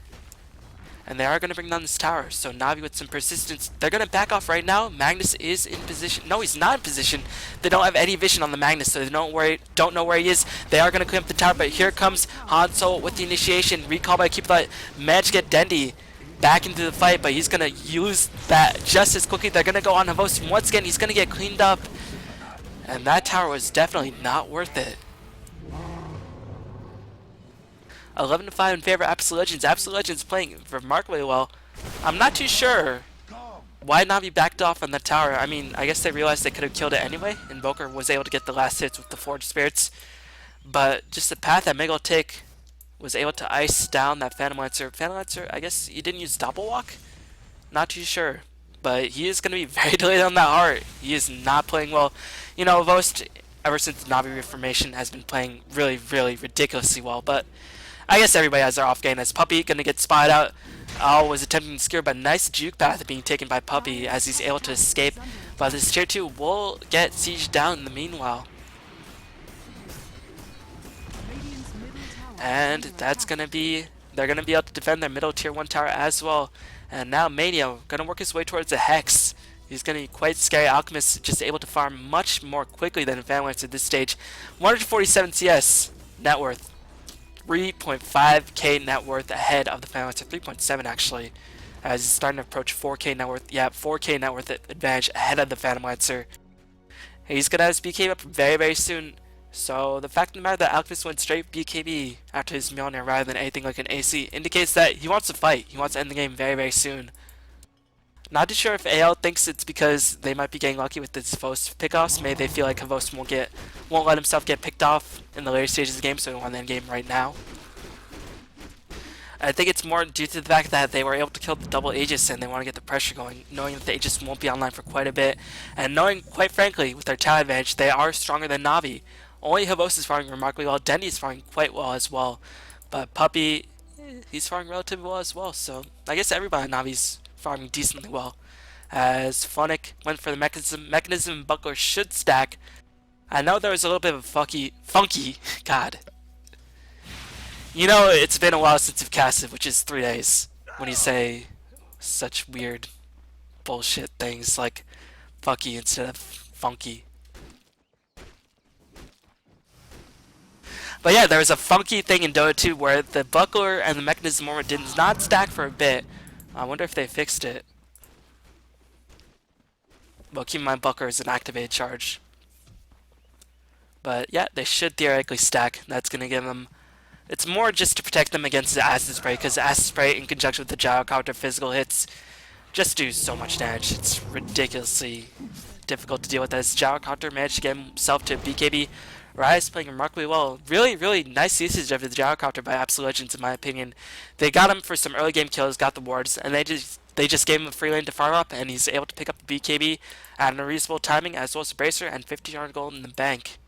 And they are going to bring down this tower. So Navi with some persistence. They're going to back off right now. Magnus is in position. No, he's not in position. They don't have any vision on the Magnus, so they don't know where he is. They are going to clean up the tower, but here comes Hanzo with the initiation. Recall by Keep Light. Managed to get Dendy back into the fight, but he's going to use that just as quickly. They're going to go on Havos. Once again, he's going to get cleaned up. And that tower was definitely not worth it. 11-5 in favor of Absolute Legends. Absolute Legends playing remarkably well. I'm not too sure why Navi backed off on the tower. I mean, I guess they realized they could have killed it anyway. Invoker was able to get the last hits with the Forged Spirits. But just the path that Mega will take was able to ice down that Phantom Lancer. Phantom Lancer, I guess he didn't use Double Walk? Not too sure. But he is going to be very delayed on that heart. He is not playing well. You know, Vost, ever since Navi Reformation, has been playing really, really ridiculously well. But I guess everybody has their off game. As Puppy going to get spotted out. Was attempting to secure, but nice juke path being taken by Puppy as he's able to escape. But this tier 2 will get sieged down in the meanwhile. And that's going to be, they're going to be able to defend their middle tier 1 tower as well. And now Mania going to work his way towards the Hex. He's going to be quite scary. Alchemist just able to farm much more quickly than Vanwants at this stage. 147 CS net worth. 3.5k net worth ahead of the Vanwants. 3.7 actually. As he's starting to approach 4k net worth. Yeah, 4k net worth advantage ahead of the Phantom Lancer. He's going to have his BKB up very, very soon. So the fact of the matter that Alchemist went straight BKB after his Mjolnir rather than anything like an AC indicates that he wants to fight. He wants to end the game very, very soon. Not too sure if AL thinks it's because they might be getting lucky with this Havos pickoffs. Maybe they feel like Havos won't let himself get picked off in the later stages of the game, so they want to end the game right now. I think it's more due to the fact that they were able to kill the double Aegis and they want to get the pressure going, knowing that the Aegis won't be online for quite a bit, and knowing, quite frankly, with their talent advantage, they are stronger than Navi. Only Havos is farming remarkably well. Dendy is farming quite well as well. But Puppy, he's farming relatively well as well. So I guess everybody in Navi's farming decently well. As Funnick went for the mechanism and Buckler should stack. I know there was a little bit of a funky, God. You know, it's been a while since you've casted, which is 3 days, when you say such weird bullshit things like fucky instead of funky. But yeah, there was a funky thing in Dota 2 where the Buckler and the Mechanism Armor did not stack for a bit. I wonder if they fixed it. Well, keep in mind Buckler is an activated charge. But yeah, they should theoretically stack. That's going to give them... It's more just to protect them against the Acid Spray, because Acid Spray in conjunction with the Gyrocopter physical hits just do so much damage. It's ridiculously difficult to deal with. As Gyrocopter managed to get himself to BKB. Rise playing remarkably well. Really, really nice usage of the Gyrocopter by Absolute Legends in my opinion. They got him for some early game kills, got the wards, and they just gave him a free lane to farm up, and he's able to pick up the BKB at a reasonable timing, as well as a bracer and 1,500 gold in the bank.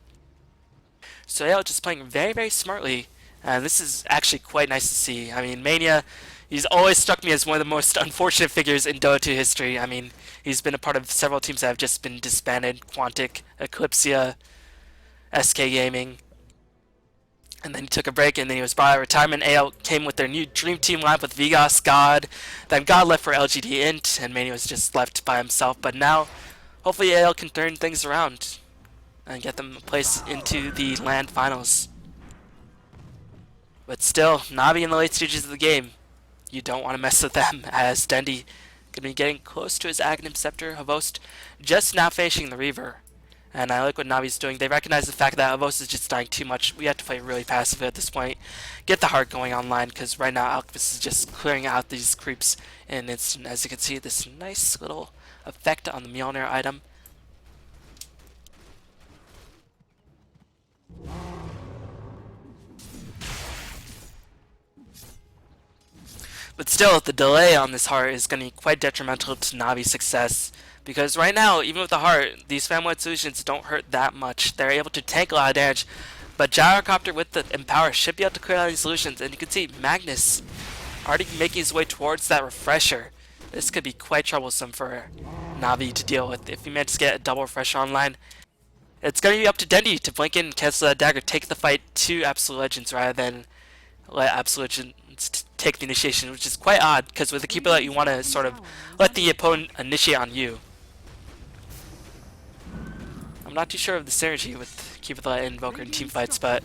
So yeah, just playing very, very smartly, and this is actually quite nice to see. I mean, Mania, he's always struck me as one of the most unfortunate figures in Dota 2 history. I mean, he's been a part of several teams that have just been disbanded. Quantic, Eclipsia, SK Gaming, and then he took a break, and then he was brought out of retirement. AL came with their new Dream Team lineup with Vegas, God, then God left for LGD Int, and Mania was just left by himself. But now, hopefully AL can turn things around and get them a place into the LAN finals. But still, Navi in the late stages of the game, you don't want to mess with them, as Dendy going to be getting close to his Aghanim Scepter. Havost just now finishing the Reaver. And I like what Navi's doing. They recognize the fact that Avos is just dying too much. We have to play really passively at this point. Get the heart going online, because right now Alchemist is just clearing out these creeps in an instant. As you can see, this nice little effect on the Mjolnir item. But still, the delay on this heart is going to be quite detrimental to Navi's success. Because right now, even with the heart, these fan-wide solutions don't hurt that much. They're able to tank a lot of damage. But Gyrocopter with the Empower should be able to clear out these solutions. And you can see Magnus already making his way towards that refresher. This could be quite troublesome for Navi to deal with. If he manages to get a double refresher online, it's going to be up to Dendi to blink in, cancel that dagger, take the fight to Absolute Legends rather than let Absolute Legends take the initiation, which is quite odd, because with a Keeper Light you want to sort of let the opponent initiate on you. I'm not too sure of the synergy with Keeper Light and Invoker in team fights, but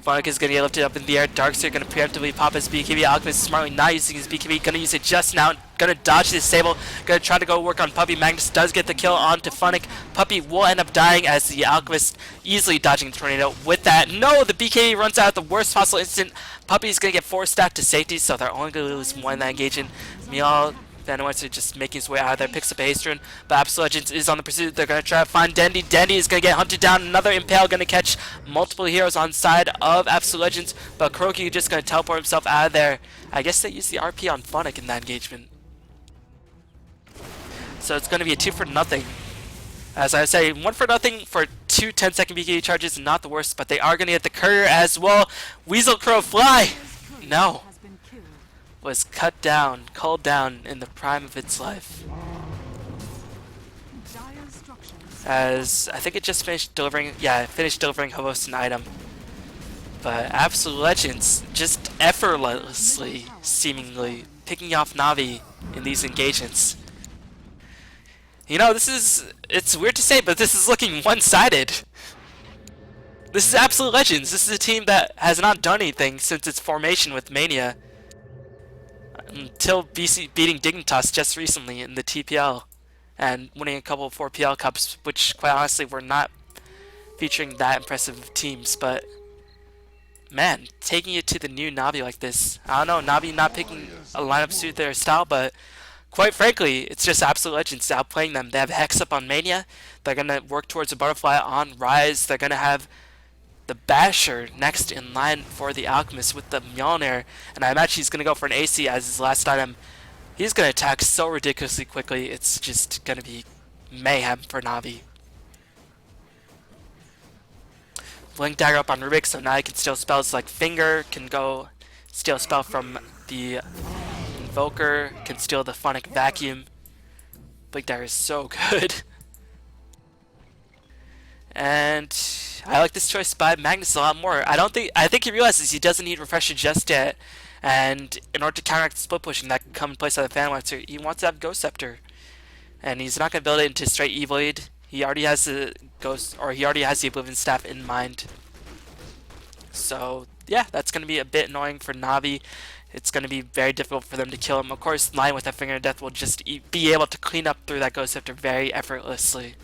Phonic is going to get lifted up in the air. Darkseer going to preemptively pop his BKB. Alchemist smartly not using his BKB. Going to use it just now. Going to dodge this Sable. Going to try to go work on Puppey. Magnus does get the kill onto Phonic. Puppey will end up dying as the Alchemist easily dodging the Tornado. With that, no! The BKB runs out at the worst possible instant. Puppey's going to get forced out to safety, so they're only going to lose one in that engagement. Meow Vanowitzer just making his way out of there, picks up a haste rune, but Absolute Legends is on the pursuit. They're going to try to find Dendi. Dendi is going to get hunted down. Another Impale going to catch multiple heroes on side of Absolute Legends, but Kuroki just going to teleport himself out of there. I guess they used the RP on Phonic in that engagement. So it's going to be a 2 for nothing. As I say, 1 for nothing for 2 10-second BKB charges, not the worst, but they are going to get the courier as well. Weasel Crow Fly! No. Was cut down, culled down in the prime of its life. As I think it just finished delivering, yeah, it finished delivering Havos an item. But Absolute Legends just effortlessly, seemingly, picking off Navi in these engagements. You know, it's weird to say, but this is looking one-sided. This is Absolute Legends. This is a team that has not done anything since its formation with Mania. Until BC beating Dignitas just recently in the TPL and winning a couple of 4PL Cups, which quite honestly were not featuring that impressive teams. But man, taking it to the new Navi like this, I don't know, Navi not picking a lineup suit their style, but quite frankly, it's just Absolute Legends outplaying them. They have Hex up on Mania, they're going to work towards a Butterfly on Rise, they're going to have the Basher next in line for the Alchemist with the Mjolnir, and I imagine he's going to go for an AC as his last item. He's going to attack so ridiculously quickly, it's just going to be mayhem for Navi. Blink Dagger up on Rubik, so now he can steal spells like Finger, can go steal a spell from the Invoker, can steal the Phonic Vacuum. Blink Dagger is so good. And I like this choice by Magnus a lot more. I think he realizes he doesn't need Refresher just yet, and in order to counteract the split pushing that can come in place of the Fan Lancer, he wants to have Ghost Scepter. And he's not going to build it into straight Evoid. He already has the Ghost, or he already has the Oblivion Staff in mind. So yeah, that's going to be a bit annoying for Navi. It's going to be very difficult for them to kill him. Of course, Lion with that Finger of Death will just be able to clean up through that Ghost Scepter very effortlessly.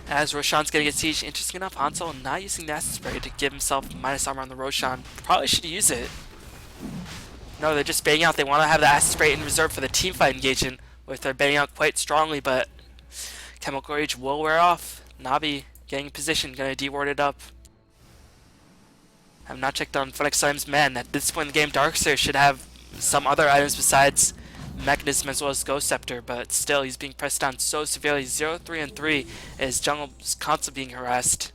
As Roshan's gonna get siege, interesting enough, Hansel not using the Acid Spray to give himself minus armor on the Roshan. Probably should use it. No, they're just baiting out. They want to have the Acid Spray in reserve for the teamfight engagement, which they're baiting out quite strongly, but Chemical Rage will wear off. Navi getting in position, gonna de-ward it up. I've not checked on Phonic Slime's man. At this point in the game, Darkseer should have some other items besides Mechanism as well as Ghost Scepter, but still he's being pressed down so severely. 0-3-3 as Jungle's constantly being harassed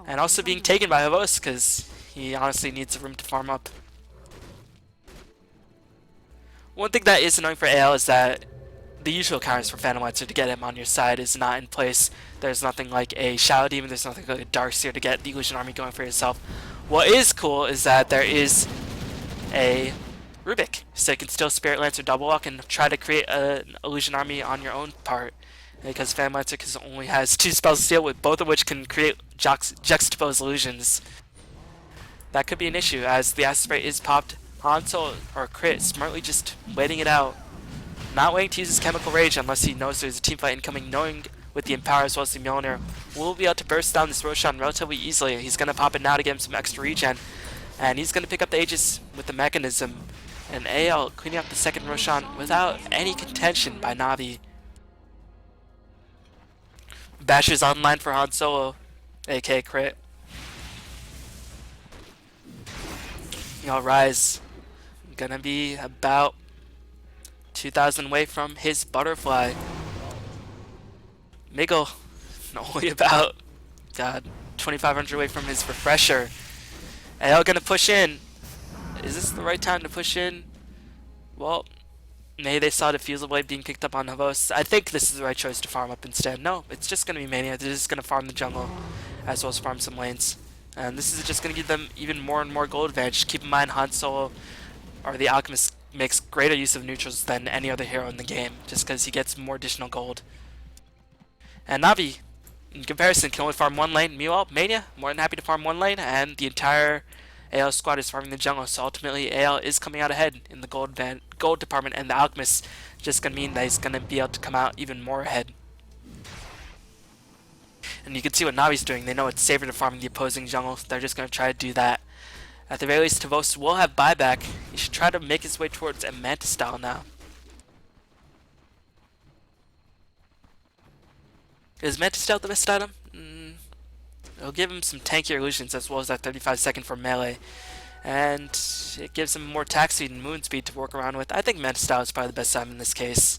and also being taken by Havos because he honestly needs room to farm up. One thing that is annoying for AL is that the usual counters for Phantom Lancer to get him on your side is not in place. There's nothing like a Shadow Demon, there's nothing like a Darkseer to get the Illusion Army going for yourself. What is cool is that there is a Rubik, so you can still Spirit Lancer double walk and try to create an Illusion Army on your own part. Because Phantom Lancer only has 2 spells to steal with, both of which can create juxtaposed illusions. That could be an issue as the Acid Spray is popped. Hansel or Crit smartly just waiting it out. not waiting to use his Chemical Rage unless he knows there's a team fight incoming, knowing with the Empower as well as the Mjolnir, will be able to burst down this Roshan relatively easily. He's going to pop it now to get him some extra regen, and he's going to pick up the Aegis with the Mechanism. And AL cleaning up the second Roshan without any contention by Navi. Basher's online for Han Solo, aka Crit. Y'all Rise. Gonna be about 2,000 away from his Butterfly. Miggle, only about, God, 2,500 away from his Refresher. AL gonna push in. Is this the right time to push in? Well, maybe they saw Diffusal Blade being picked up on Havos. I think this is the right choice to farm up instead. No, it's just going to be Mania. They're just going to farm the jungle as well as farm some lanes. And this is just going to give them even more and more gold advantage. Keep in mind, Han Solo, or the Alchemist, makes greater use of neutrals than any other hero in the game, just because he gets more additional gold. And Navi, in comparison, can only farm one lane. Meanwhile, Mania, more than happy to farm one lane, and the entire AL squad is farming the jungle, so ultimately AL is coming out ahead in the gold department, and the Alchemist just going to mean that he's going to be able to come out even more ahead. And you can see what Navi's doing. They know it's safer to farm the opposing jungle, so they're just going to try to do that. At the very least, Tavos will have buyback. He should try to make his way towards a Manta style now. Is Manta style the best item? It'll give him some tankier illusions as well as that 35-second for melee. And it gives him more attack speed and moon speed to work around with. I think Manta style is probably the best item in this case.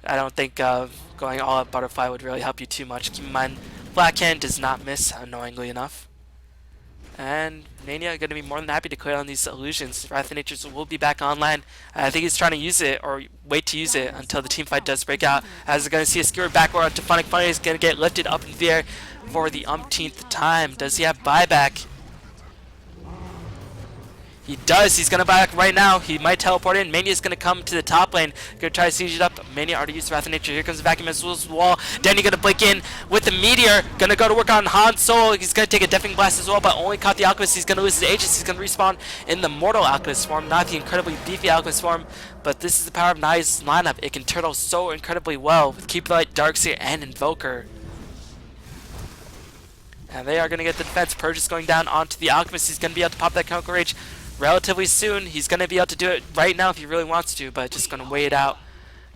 I don't think going all out Butterfly would really help you too much. Keep in mind, Black Hand does not miss, annoyingly enough. And Mania are going to be more than happy to clear on these illusions. Wrath of Natures will be back online. I think he's trying to use it, or wait to use it, until the team fight does break out. As we're going to see a skewer backward onto Funny. Funny is going to get lifted up in the air for the umpteenth time. Does he have buyback? He does. He's going to buy back right now. He might teleport in. Mania's going to come to the top lane. Going to try to siege it up. Mania already used Wrath of Nature. Here comes the vacuum missiles wall. Denny going to blink in with the Meteor. Going to go to work on Han Solo. He's going to take a Deafening Blast as well, but only caught the Alchemist. He's going to lose his Aegis. He's going to respawn in the Mortal Alchemist form, not the incredibly beefy Alchemist form. But this is the power of Nai's lineup. It can turtle so incredibly well with Keep Light, Darkseer, and Invoker. And they are going to get the defense. Purge is going down onto the Alchemist. He's going to be able to pop that Chemical Rage relatively soon. He's going to be able to do it right now if he really wants to, but just going to wait it out.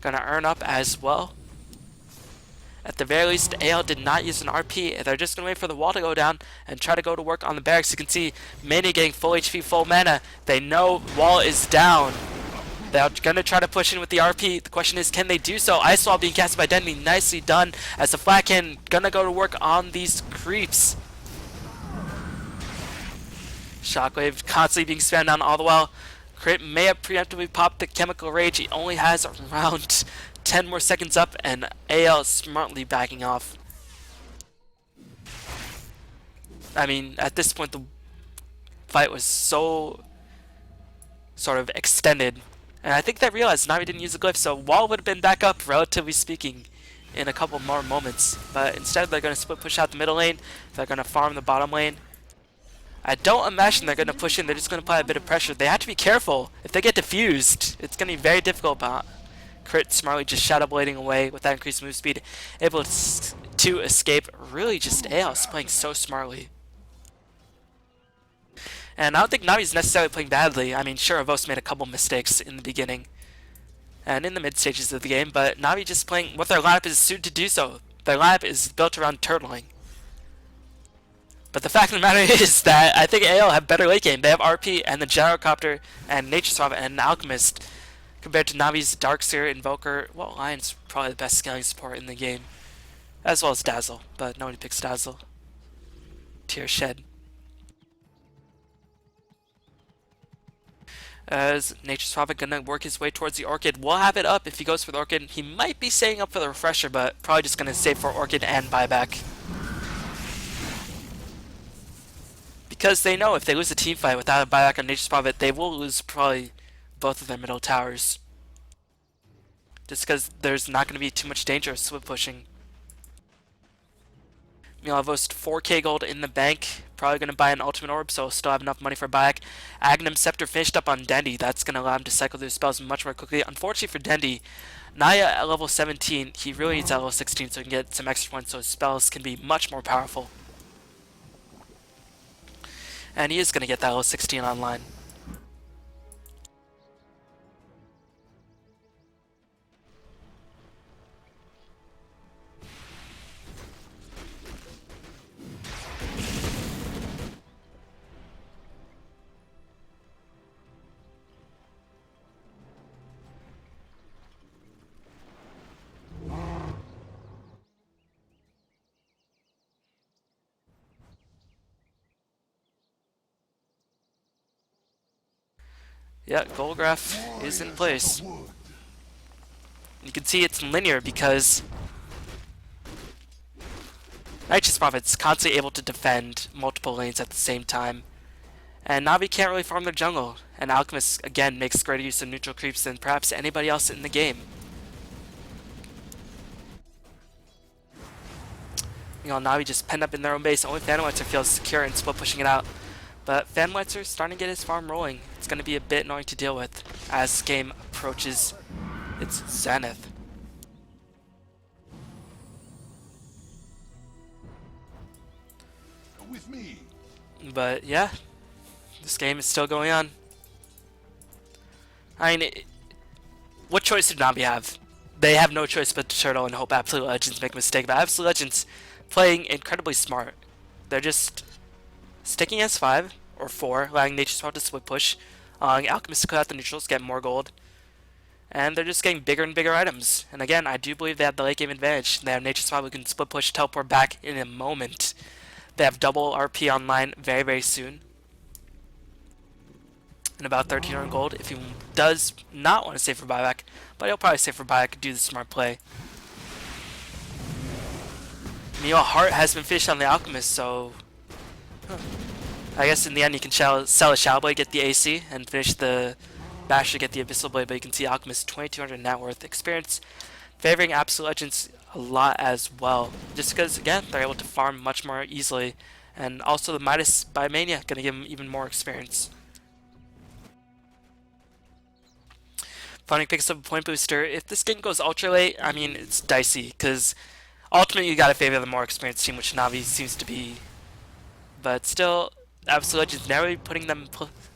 Going to earn up as well. At the very least, AL did not use an RP. They're just going to wait for the wall to go down and try to go to work on the barracks. You can see Mania getting full HP, full mana. They know wall is down. They're going to try to push in with the RP. The question is, can they do so? Ice Wall being casted by Denby. Nicely done as the Flat Cannon going to go to work on these creeps. Shockwave constantly being spammed down all the while. Crit may have preemptively popped the Chemical Rage. He only has around 10 more seconds up, and AL is smartly backing off. I mean, at this point, the fight was so sort of extended. And I think they realized Navi didn't use the glyph, so wall would have been back up, relatively speaking, in a couple more moments. But instead, they're going to split push out the middle lane. They're going to farm the bottom lane. I don't imagine they're going to push in. They're just going to apply a bit of pressure. They have to be careful. If they get diffused, it's going to be very difficult. But Crit smartly just Shadow Blading away with that increased move speed, able to escape. Really just AL's playing so smartly. And I don't think Navi's necessarily playing badly. I mean, sure, Avos made a couple mistakes in the beginning and in the mid stages of the game, but Navi just playing what their lineup is suited to do so. Their lineup is built around turtling. But the fact of the matter is that I think AL have better late game. They have RP and the Gyrocopter and Nature Swap and an Alchemist compared to Navi's Darkseer, Invoker. Well, Lion's probably the best scaling support in the game, as well as Dazzle, but nobody picks Dazzle. Tear shed. As Nature Swap gonna work his way towards the Orchid. We'll have it up if he goes for the Orchid. He might be staying up for the Refresher, but probably just gonna save for Orchid and buyback. Because they know if they lose a team fight without a buyback on Nature's Prophet, they will lose probably both of their middle towers. Just because there's not going to be too much danger of split pushing. I've lost 4k gold in the bank. Probably going to buy an ultimate orb, so I'll still have enough money for buyback. Agnum Scepter finished up on Dendi. That's going to allow him to cycle through spells much more quickly. Unfortunately for Dendi, Naya at level 17, he really needs at level 16 so he can get some extra points so his spells can be much more powerful. And he is going to get that level 16 online. Yeah, goal graph is in place. You can see it's linear because Righteous Prophet's constantly able to defend multiple lanes at the same time. And Navi can't really farm their jungle, and Alchemist again makes greater use of neutral creeps than perhaps anybody else in the game. Navi just penned up in their own base. Only Phantomwetzer feels secure and split pushing it out. But Phantomwetzer's starting to get his farm rolling. It's going to be a bit annoying to deal with as this game approaches its zenith. With me. But yeah, this game is still going on. I mean, what choice did Navi have? They have no choice but to turtle and hope Absolute Legends make a mistake. But Absolute Legends playing incredibly smart. They're just sticking S5 or 4, allowing Nature's Prophet to split push, allowing Alchemist to cut out the neutrals, get more gold. And they're just getting bigger and bigger items. And again, I do believe they have the late game advantage. They have Nature's Prophet who can split push, teleport back in a moment. They have double RP online very, very soon. And about 1300 gold if he does not want to save for buyback. But he'll probably save for buyback and do the smart play. Heart has been finished on the Alchemist, so I guess in the end you can sell a Shadow Blade, get the AC, and finish the Basher, get the Abyssal Blade, but you can see Alchemist 2200 net worth experience, favoring Absolute Legends a lot as well, just because again they're able to farm much more easily, and also the Midas by Mania gonna give them even more experience. Funny picks up a point booster. If this game goes ultra late, I mean it's dicey because ultimately you gotta favor the more experienced team, which Navi seems to be, but still Absolute Legends never really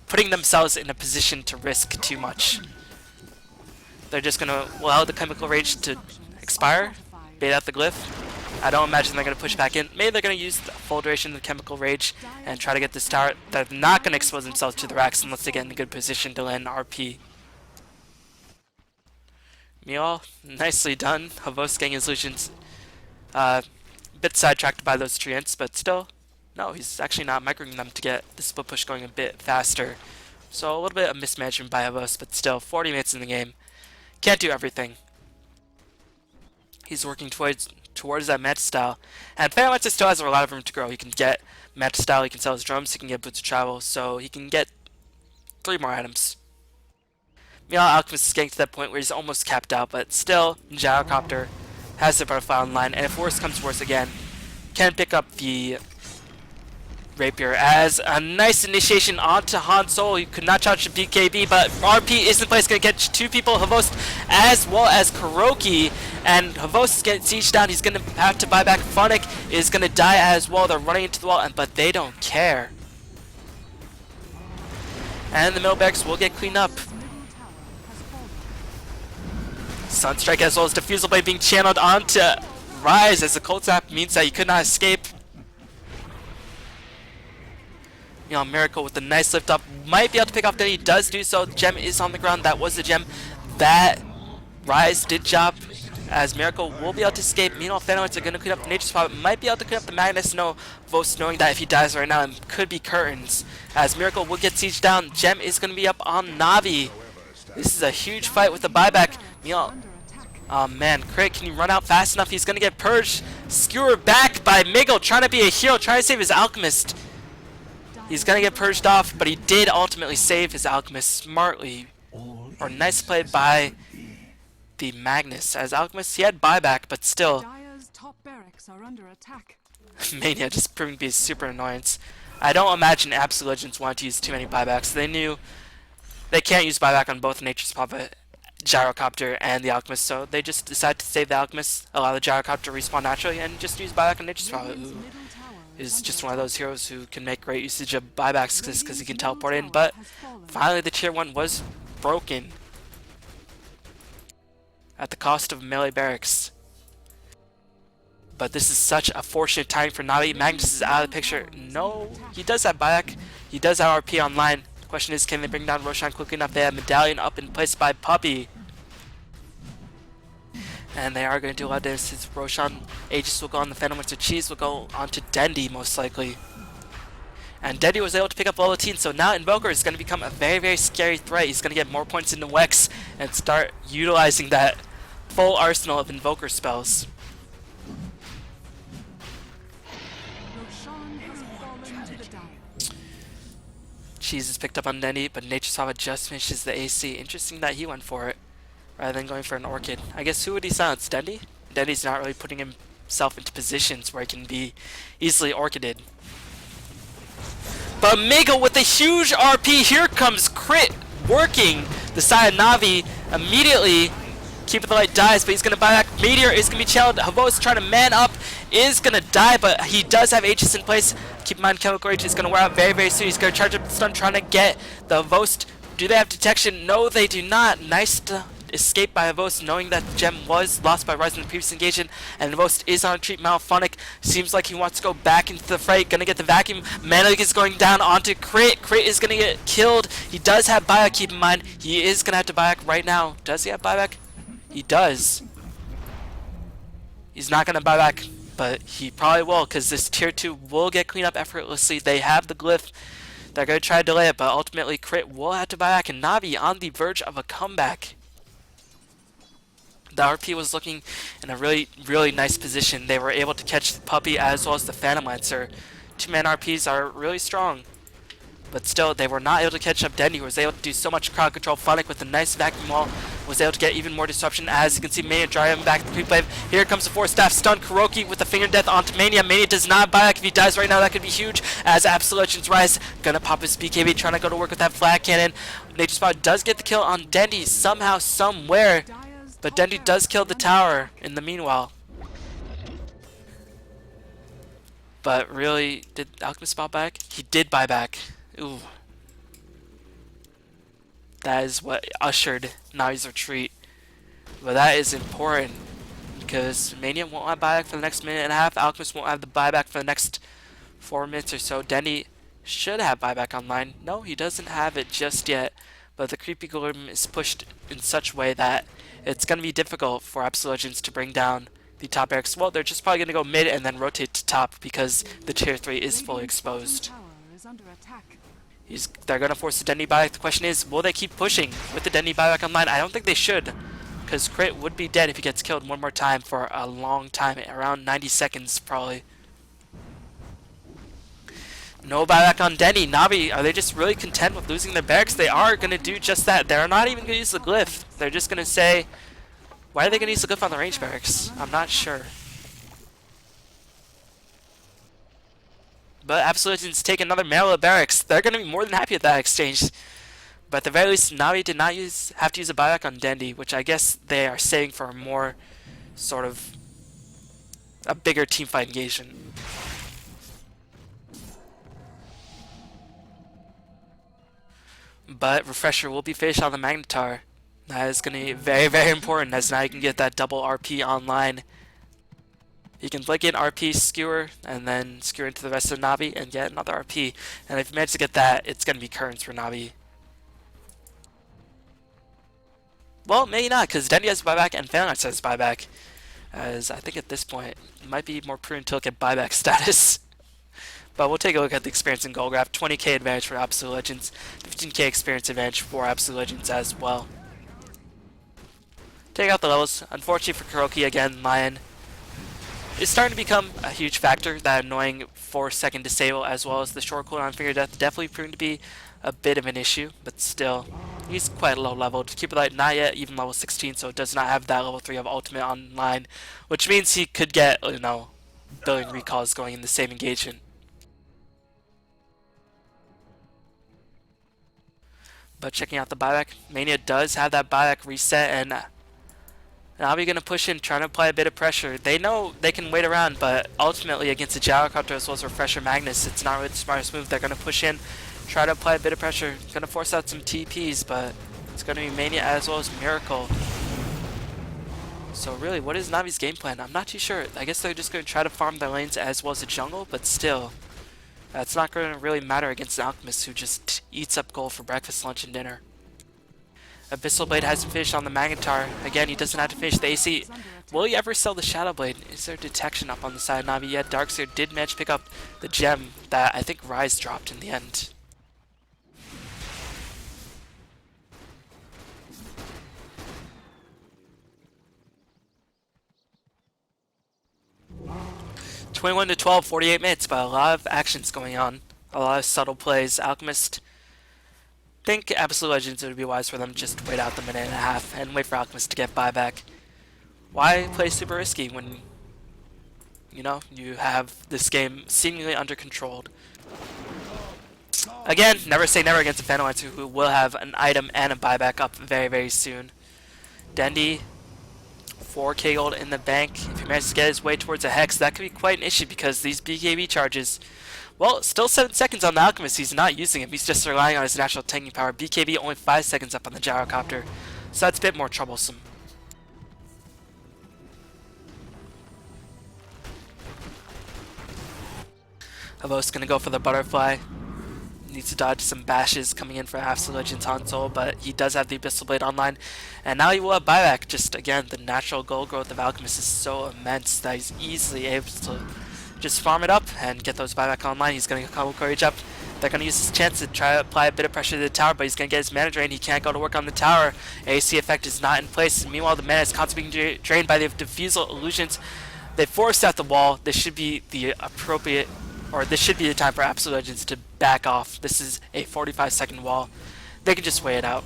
putting themselves in a position to risk too much. They're just gonna allow the Chemical Rage to expire, bait out the glyph. I don't imagine they're gonna push back in. Maybe they're gonna use the full duration of the Chemical Rage and try to get this tower. They're not gonna expose themselves to the racks unless they get in a good position to land RP. Meow, nicely done. Havos getting his illusions a bit sidetracked by those treants, but still, no, he's actually not microing them to get the split push going a bit faster. So a little bit of mismanagement by Havos, but still, 40 minutes in the game. Can't do everything. He's working towards that meta style. And Phantomwetzer still has a lot of room to grow. He can get meta style, he can sell his drums, he can get boots of travel, so he can get 3 more items. Meanwhile, Alchemist is getting to that point where he's almost capped out, but still, Gyrocopter has the butterfly online, and if worse comes to worse again, can pick up the Rapier as a nice initiation onto Han Solo. He could not charge the BKB, but RP is in place, going to catch 2 people, Havos as well as Kuroki, and Havos is getting sieged down. He's going to have to buy back. Phonic is going to die as well. They're running into the wall, but they don't care. And the middle barracks will get cleaned up. Sunstrike as well as Diffusal Blade being channeled onto Rise as the Cold Snap means that he could not escape. Miracle with a nice lift up might be able to pick off. Then he does do so. The gem is on the ground. That was the gem that Rise did job, as Miracle will be able to escape. Meanwhile, Phantomwetzer are going to clean up the Nature Spot. Might be able to clean up the Magnus. No, Vos knowing that if he dies right now, it could be Curtains. As Miracle will get sieged down. Gem is going to be up on Navi. This is a huge fight with the buyback. Meanwhile, oh man, Crit, can you run out fast enough? He's going to get purged. Skewer back by Miguel, trying to be a hero, trying to save his Alchemist. He's going to get purged off, but he did ultimately save his Alchemist smartly. Or nice play by the Magnus. As Alchemist, he had buyback, but still. Dire's top barracks are under attack. Mania just proving to be a super annoyance. I don't imagine Absolute Legends wanted to use too many buybacks. They knew they can't use buyback on both Nature's Prophet, Gyrocopter, and the Alchemist, so they just decided to save the Alchemist, allow the Gyrocopter to respawn naturally, and just use buyback on Nature's Prophet, who is just one of those heroes who can make great usage of buybacks because he can teleport in. But finally the tier 1 was broken at the cost of melee barracks. But this is such a fortunate time for Navi. Magnus is out of the picture. No, he does have buyback. He does have RP online. The question is, can they bring down Roshan quickly enough? They have Medallion up in place by Puppey. And they are going to do a lot of damage since Roshan Aegis will go on the Phantom Winter Cheese will go on to Dendi most likely. And Dendi was able to pick up level 18, so now Invoker is going to become a very, very scary threat. He's going to get more points into Wex and start utilizing that full arsenal of Invoker spells. Cheese is picked up on Dendi, but Nature's Prophet just finishes the AC. Interesting that he went for it rather than going for an Orchid. I guess who would he silence? Dendi? Dendi's not really putting himself into positions where he can be easily Orchided. But Mega with a huge RP. Here comes Crit working the side of Navi immediately. Keep It the Light dies, but he's going to buy back. Meteor is going to be challenged. Havos trying to man up, is going to die, but he does have Aegis in place. Keep in mind, Chemical Rage is going to wear out very, very soon. He's going to charge up the stun, trying to get the Havos. Do they have detection? No, they do not. Nice to escape by Havos, knowing that the gem was lost by Ryze in the previous engagement, and Havos is on a treat. Malphonic seems like he wants to go back into the fray. Going to get the vacuum. Manalik is going down onto Crit. Crit is going to get killed. He does have buyback, keep in mind. He is going to have to buyback right now. Does he have buyback? He does. He's not going to buy back, but he probably will, because this tier 2 will get cleaned up effortlessly. They have the glyph. They're going to try to delay it, but ultimately Crit will have to buy back, and Navi on the verge of a comeback. The RP was looking in a really, really nice position. They were able to catch Puppey as well as the Phantom Lancer. 2-man RPs are really strong. But still, they were not able to catch up Dendi, who was able to do so much crowd control. Phonic with a nice vacuum wall was able to get even more disruption. As you can see, Mania driving back to the creep wave. Here comes the 4-staff stun. Kuroki with the finger death onto Mania. Mania does not buy back. If he dies right now, that could be huge. As Absolute Legends Rise, gonna pop his BKB, trying to go to work with that flag cannon. Nature's Prophet does get the kill on Dendi somehow, somewhere. But Dendi does kill the tower in the meanwhile. But really, did Alchemist buy back? He did buy back. Ooh. That is what ushered Navi's retreat. But that is important, because Mania won't have buyback for the next minute and a half. Alchemist won't have the buyback for the next 4 minutes or so. Dendi should have buyback online. No, he doesn't have it just yet. But the creepy golem is pushed in such a way that it's going to be difficult for Absolute Legends to bring down the top barracks. Well, they're just probably going to go mid and then rotate to top, because the tier 3 is fully exposed. They're going to force the Dendi buyback. The question is, will they keep pushing with the Dendi buyback online? I don't think they should, because Crit would be dead if he gets killed one more time for a long time, around 90 seconds probably. No buyback on Dendi. Navi, are they just really content with losing their barracks? They are going to do just that. They're not even going to use the glyph. They're just going to say, why are they going to use the glyph on the range barracks? I'm not sure. But Absolute Legends take another Marilla barracks. They're going to be more than happy with that exchange. But at the very least, Navi did not have to use a buyback on Dendi, which I guess they are saving for a more sort of a bigger teamfight engagement. But Refresher will be finished on the Magnetar. That is going to be very, very important, as now you can get that double RP online. You can flick in RP, skewer, and then skewer into the rest of Navi and get another RP. And if you manage to get that, it's going to be currents for Navi. Well, maybe not, because Dendi has buyback and Phalanx has buyback. As I think at this point, it might be more prudent to look at buyback status. But we'll take a look at the experience in goal graph. 20k advantage for Absolute Legends, 15k experience advantage for Absolute Legends as well. Take out the levels. Unfortunately for Kuroki, again, Lion is starting to become a huge factor. That annoying 4-second disable, as well as the short cooldown finger death, definitely proving to be a bit of an issue, but still, he's quite low leveled. Keep it light, not yet even level 16, so it does not have that level 3 of ultimate online, which means he could get, you know, billion recalls going in the same engagement. But checking out the buyback, Mania does have that buyback reset, and now we're going to push in, trying to apply a bit of pressure. They know they can wait around, but ultimately against the Gyrocopter as well as Refresher Magnus, it's not really the smartest move. They're going to push in, try to apply a bit of pressure. Going to force out some TPs, but it's going to be Mania as well as Miracle. So really, what is Navi's game plan? I'm not too sure. I guess they're just going to try to farm their lanes as well as the jungle, but still, that's not going to really matter against an Alchemist who just eats up gold for breakfast, lunch, and dinner. Abyssal Blade hasn't finished on the Magnetar. Again, he doesn't have to finish the AC. Will he ever sell the Shadow Blade? Is there detection up on the side of Navi? Yeah, Darkseer did manage to pick up the gem that I think Rise dropped in the end. (21 to 12, 48 minutes, but a lot of actions going on. A lot of subtle plays. Alchemist, think Absolute Legends would be wise for them to just wait out the minute and a half and wait for Alchemist to get buyback. Why play super risky when, you know, you have this game seemingly under controlled? Again, never say never against a Phantomancer who will have an item and a buyback up very, very soon. Dendi, 4k gold in the bank. If he manages to get his way towards a Hex, that could be quite an issue because these BKB charges, well, still 7 seconds on the Alchemist. He's not using him. He's just relying on his natural tanking power. BKB only 5 seconds up on the Gyrocopter, so that's a bit more troublesome. Havos gonna go for the butterfly. Needs to dodge some bashes coming in for Absolute Legends Hansel, but he does have the Abyssal Blade online. And now he will have buyback. Just again, the natural gold growth of Alchemist is so immense that he's easily able to just farm it up and get those buyback online. He's going to Combo Courage up. They're going to use this chance to try to apply a bit of pressure to the tower, but he's going to get his mana drained. He can't go to work on the tower. AC effect is not in place. And meanwhile, the mana is constantly being drained by the Diffusal Illusions. They forced out the wall. This should be the appropriate, or this should be the time for Absolute Legends to back off. This is a 45-second wall. They can just wait it out.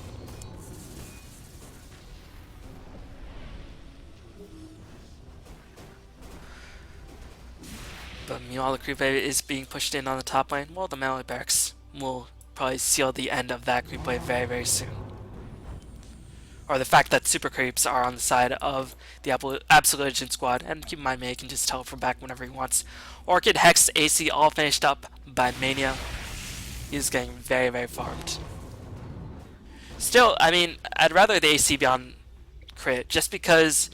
But meanwhile, the creep wave is being pushed in on the top lane. Well, the melee barracks will probably seal the end of that creep wave very, very soon. Or the fact that super creeps are on the side of the Absolute Legend squad. And keep in mind, Mania can just teleport back whenever he wants. Orchid, Hex, AC all finished up by Mania. He's getting very, very farmed. Still, I mean, I'd rather the AC be on crit, just because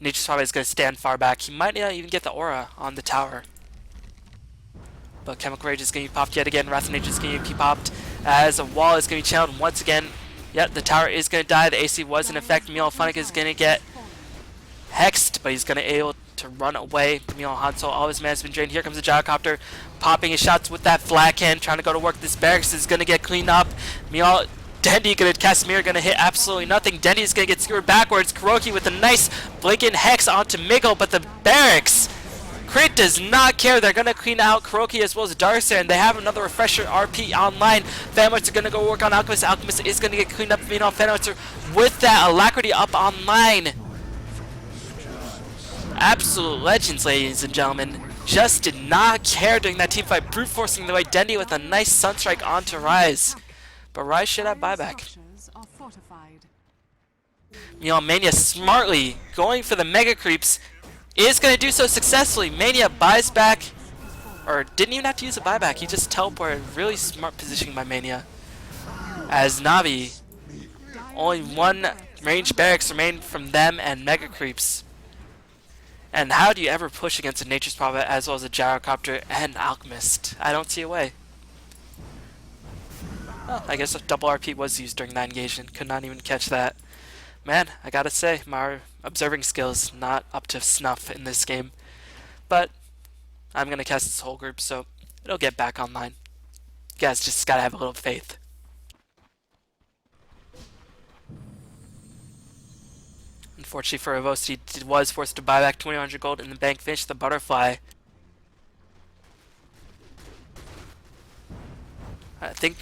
Nature's probably is going to stand far back. He might not even get the aura on the tower. But Chemical Rage is going to be popped yet again. Wrath of Nature is going to be popped as a wall is going to be channeled once again. Yep, the tower is going to die. The AC was in effect. Funnick is going to get hexed, but he's going to be able to run away. Hansel, all his mana has been drained. Here comes the Gyrocopter, popping his shots with that flat can, trying to go to work. This barracks is going to get cleaned up. Dendi going to cast Mirror, going to hit absolutely nothing. Dendi is going to get skewered backwards. Kuroki with a nice blinking hex onto Miggle, but the barracks, Crit does not care. They're going to clean out Kuroki as well as Darkseer, and they have another Refresher RP online. Phantomancer are going to go work on Alchemist. Alchemist is going to get cleaned up. Phantomancer with that Alacrity up online. Absolute legends, ladies and gentlemen. Just did not care during that team fight, brute forcing the way. Dendi with a nice Sunstrike onto Rise. But Rise should have buyback. Mania smartly going for the Mega Creeps is going to do so successfully. Mania buys back, or didn't even have to use a buyback. He just teleported. Really smart positioning by Mania. As Navi, only one range barracks remain from them and Mega Creeps. And how do you ever push against a Nature's Prophet as well as a Gyrocopter and Alchemist? I don't see a way. Well, I guess a double RP was used during that engagement. Could not even catch that. Man, I gotta say, my observing skills not up to snuff in this game. But I'm gonna cast this whole group, so it'll get back online. You guys just gotta have a little faith. Unfortunately for Avos, he was forced to buy back 2,100 gold in the bank, finish the butterfly. I think,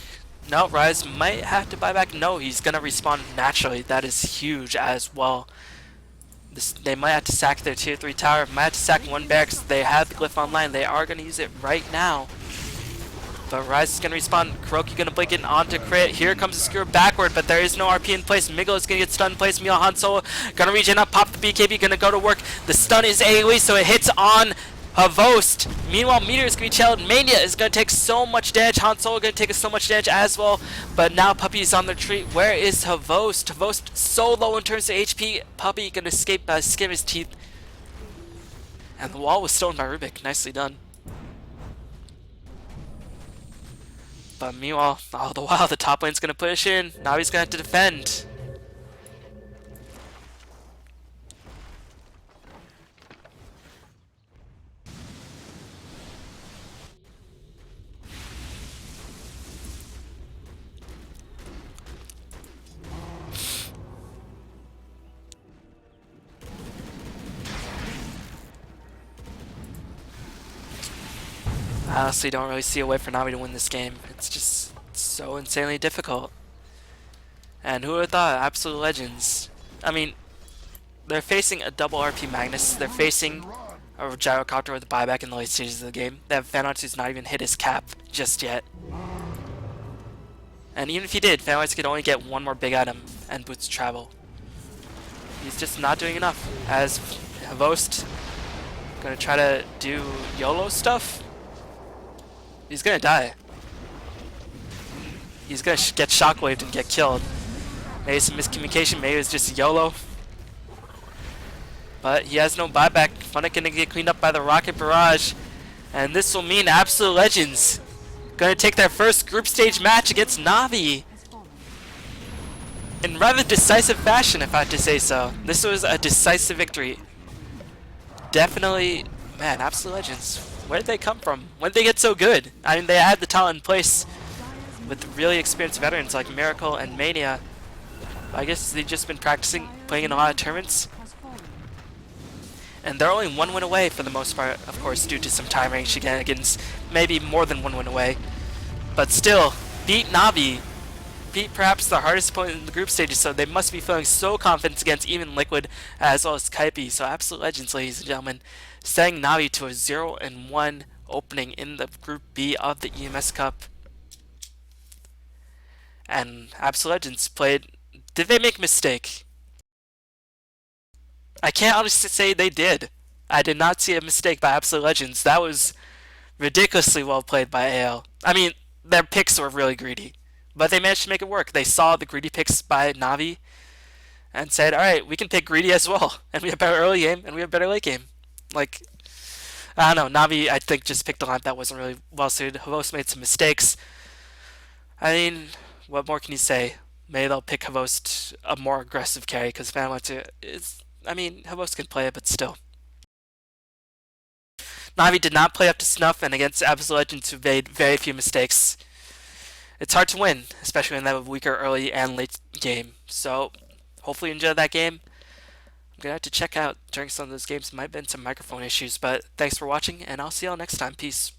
no, Rise might have to buy back. No, he's gonna respawn naturally. That is huge as well. They might have to sack their tier 3 tower, might have to sack one barracks. They have the glyph online. They are going to use it right now. But Rise is going to respawn. Kuroki going to blink it onto crit. Here comes the skewer backward, but there is no RP in place. Miguel is going to get stunned in place. Mio Han Solo going to regen up, pop the BKB, going to go to work. The stun is AoE, so it hits on Havost. Meanwhile, Meteor is going to be chilled. Mania is going to take so much damage. Han Solo going to take so much damage as well. But now Puppey is on the retreat. Where is Havost? Havost so low in terms of HP. Puppey going to escape by skin of his teeth. And the wall was stolen by Rubik. Nicely done. But meanwhile, all the while, the top lane's going to push in. Now he's going to have to defend. I honestly don't really see a way for Navi to win this game. It's just so insanely difficult. And who would have thought? Absolute Legends. I mean, they're facing a double RP Magnus. They're facing a Gyrocopter with a buyback in the late stages of the game. They have Fanarts who's not even hit his cap just yet. And even if he did, Fanarts could only get one more big item and boots travel. He's just not doing enough. As Havost gonna try to do YOLO stuff. He's gonna die. He's gonna get shockwaved and get killed. Maybe some miscommunication, maybe it's just YOLO. But he has no buyback. Funnick gonna get cleaned up by the Rocket Barrage. And this will mean Absolute Legends gonna take their first group stage match against Navi. In rather decisive fashion, if I have to say so. This was a decisive victory. Definitely, man, Absolute Legends. Where did they come from? When did they get so good? I mean, they had the talent in place with really experienced veterans like Miracle and Mania. I guess they've just been practicing, playing in a lot of tournaments. And they're only one win away for the most part, of course, due to some time range shenanigans. Maybe more than one win away. But still, beat Navi. Beat perhaps the hardest opponent in the group stages, so they must be feeling so confident against even Liquid as well as Kaipi. So Absolute Legends, ladies and gentlemen, setting Navi to a 0-1 opening in the Group B of the EMS Cup. And Absolute Legends played... Did they make a mistake? I can't honestly say they did. I did not see a mistake by Absolute Legends. That was ridiculously well played by AL. I mean, their picks were really greedy. But they managed to make it work. They saw the greedy picks by Navi and said, alright, we can pick greedy as well. And we have better early game, and we have better late game. Like, I don't know. Navi, I think, just picked a line that wasn't really well suited. Havost made some mistakes. I mean, what more can you say? Maybe they'll pick Havost a more aggressive carry, because Fanwatcher is... I mean, Havost can play it, but still. Navi did not play up to snuff, and against Absolute Legends, who made very few mistakes. It's hard to win, especially when they have a weaker early and late game. So, hopefully you enjoyed that game. I'm going to have to check out during some of those games. Might have been some microphone issues, but thanks for watching, and I'll see y'all next time. Peace.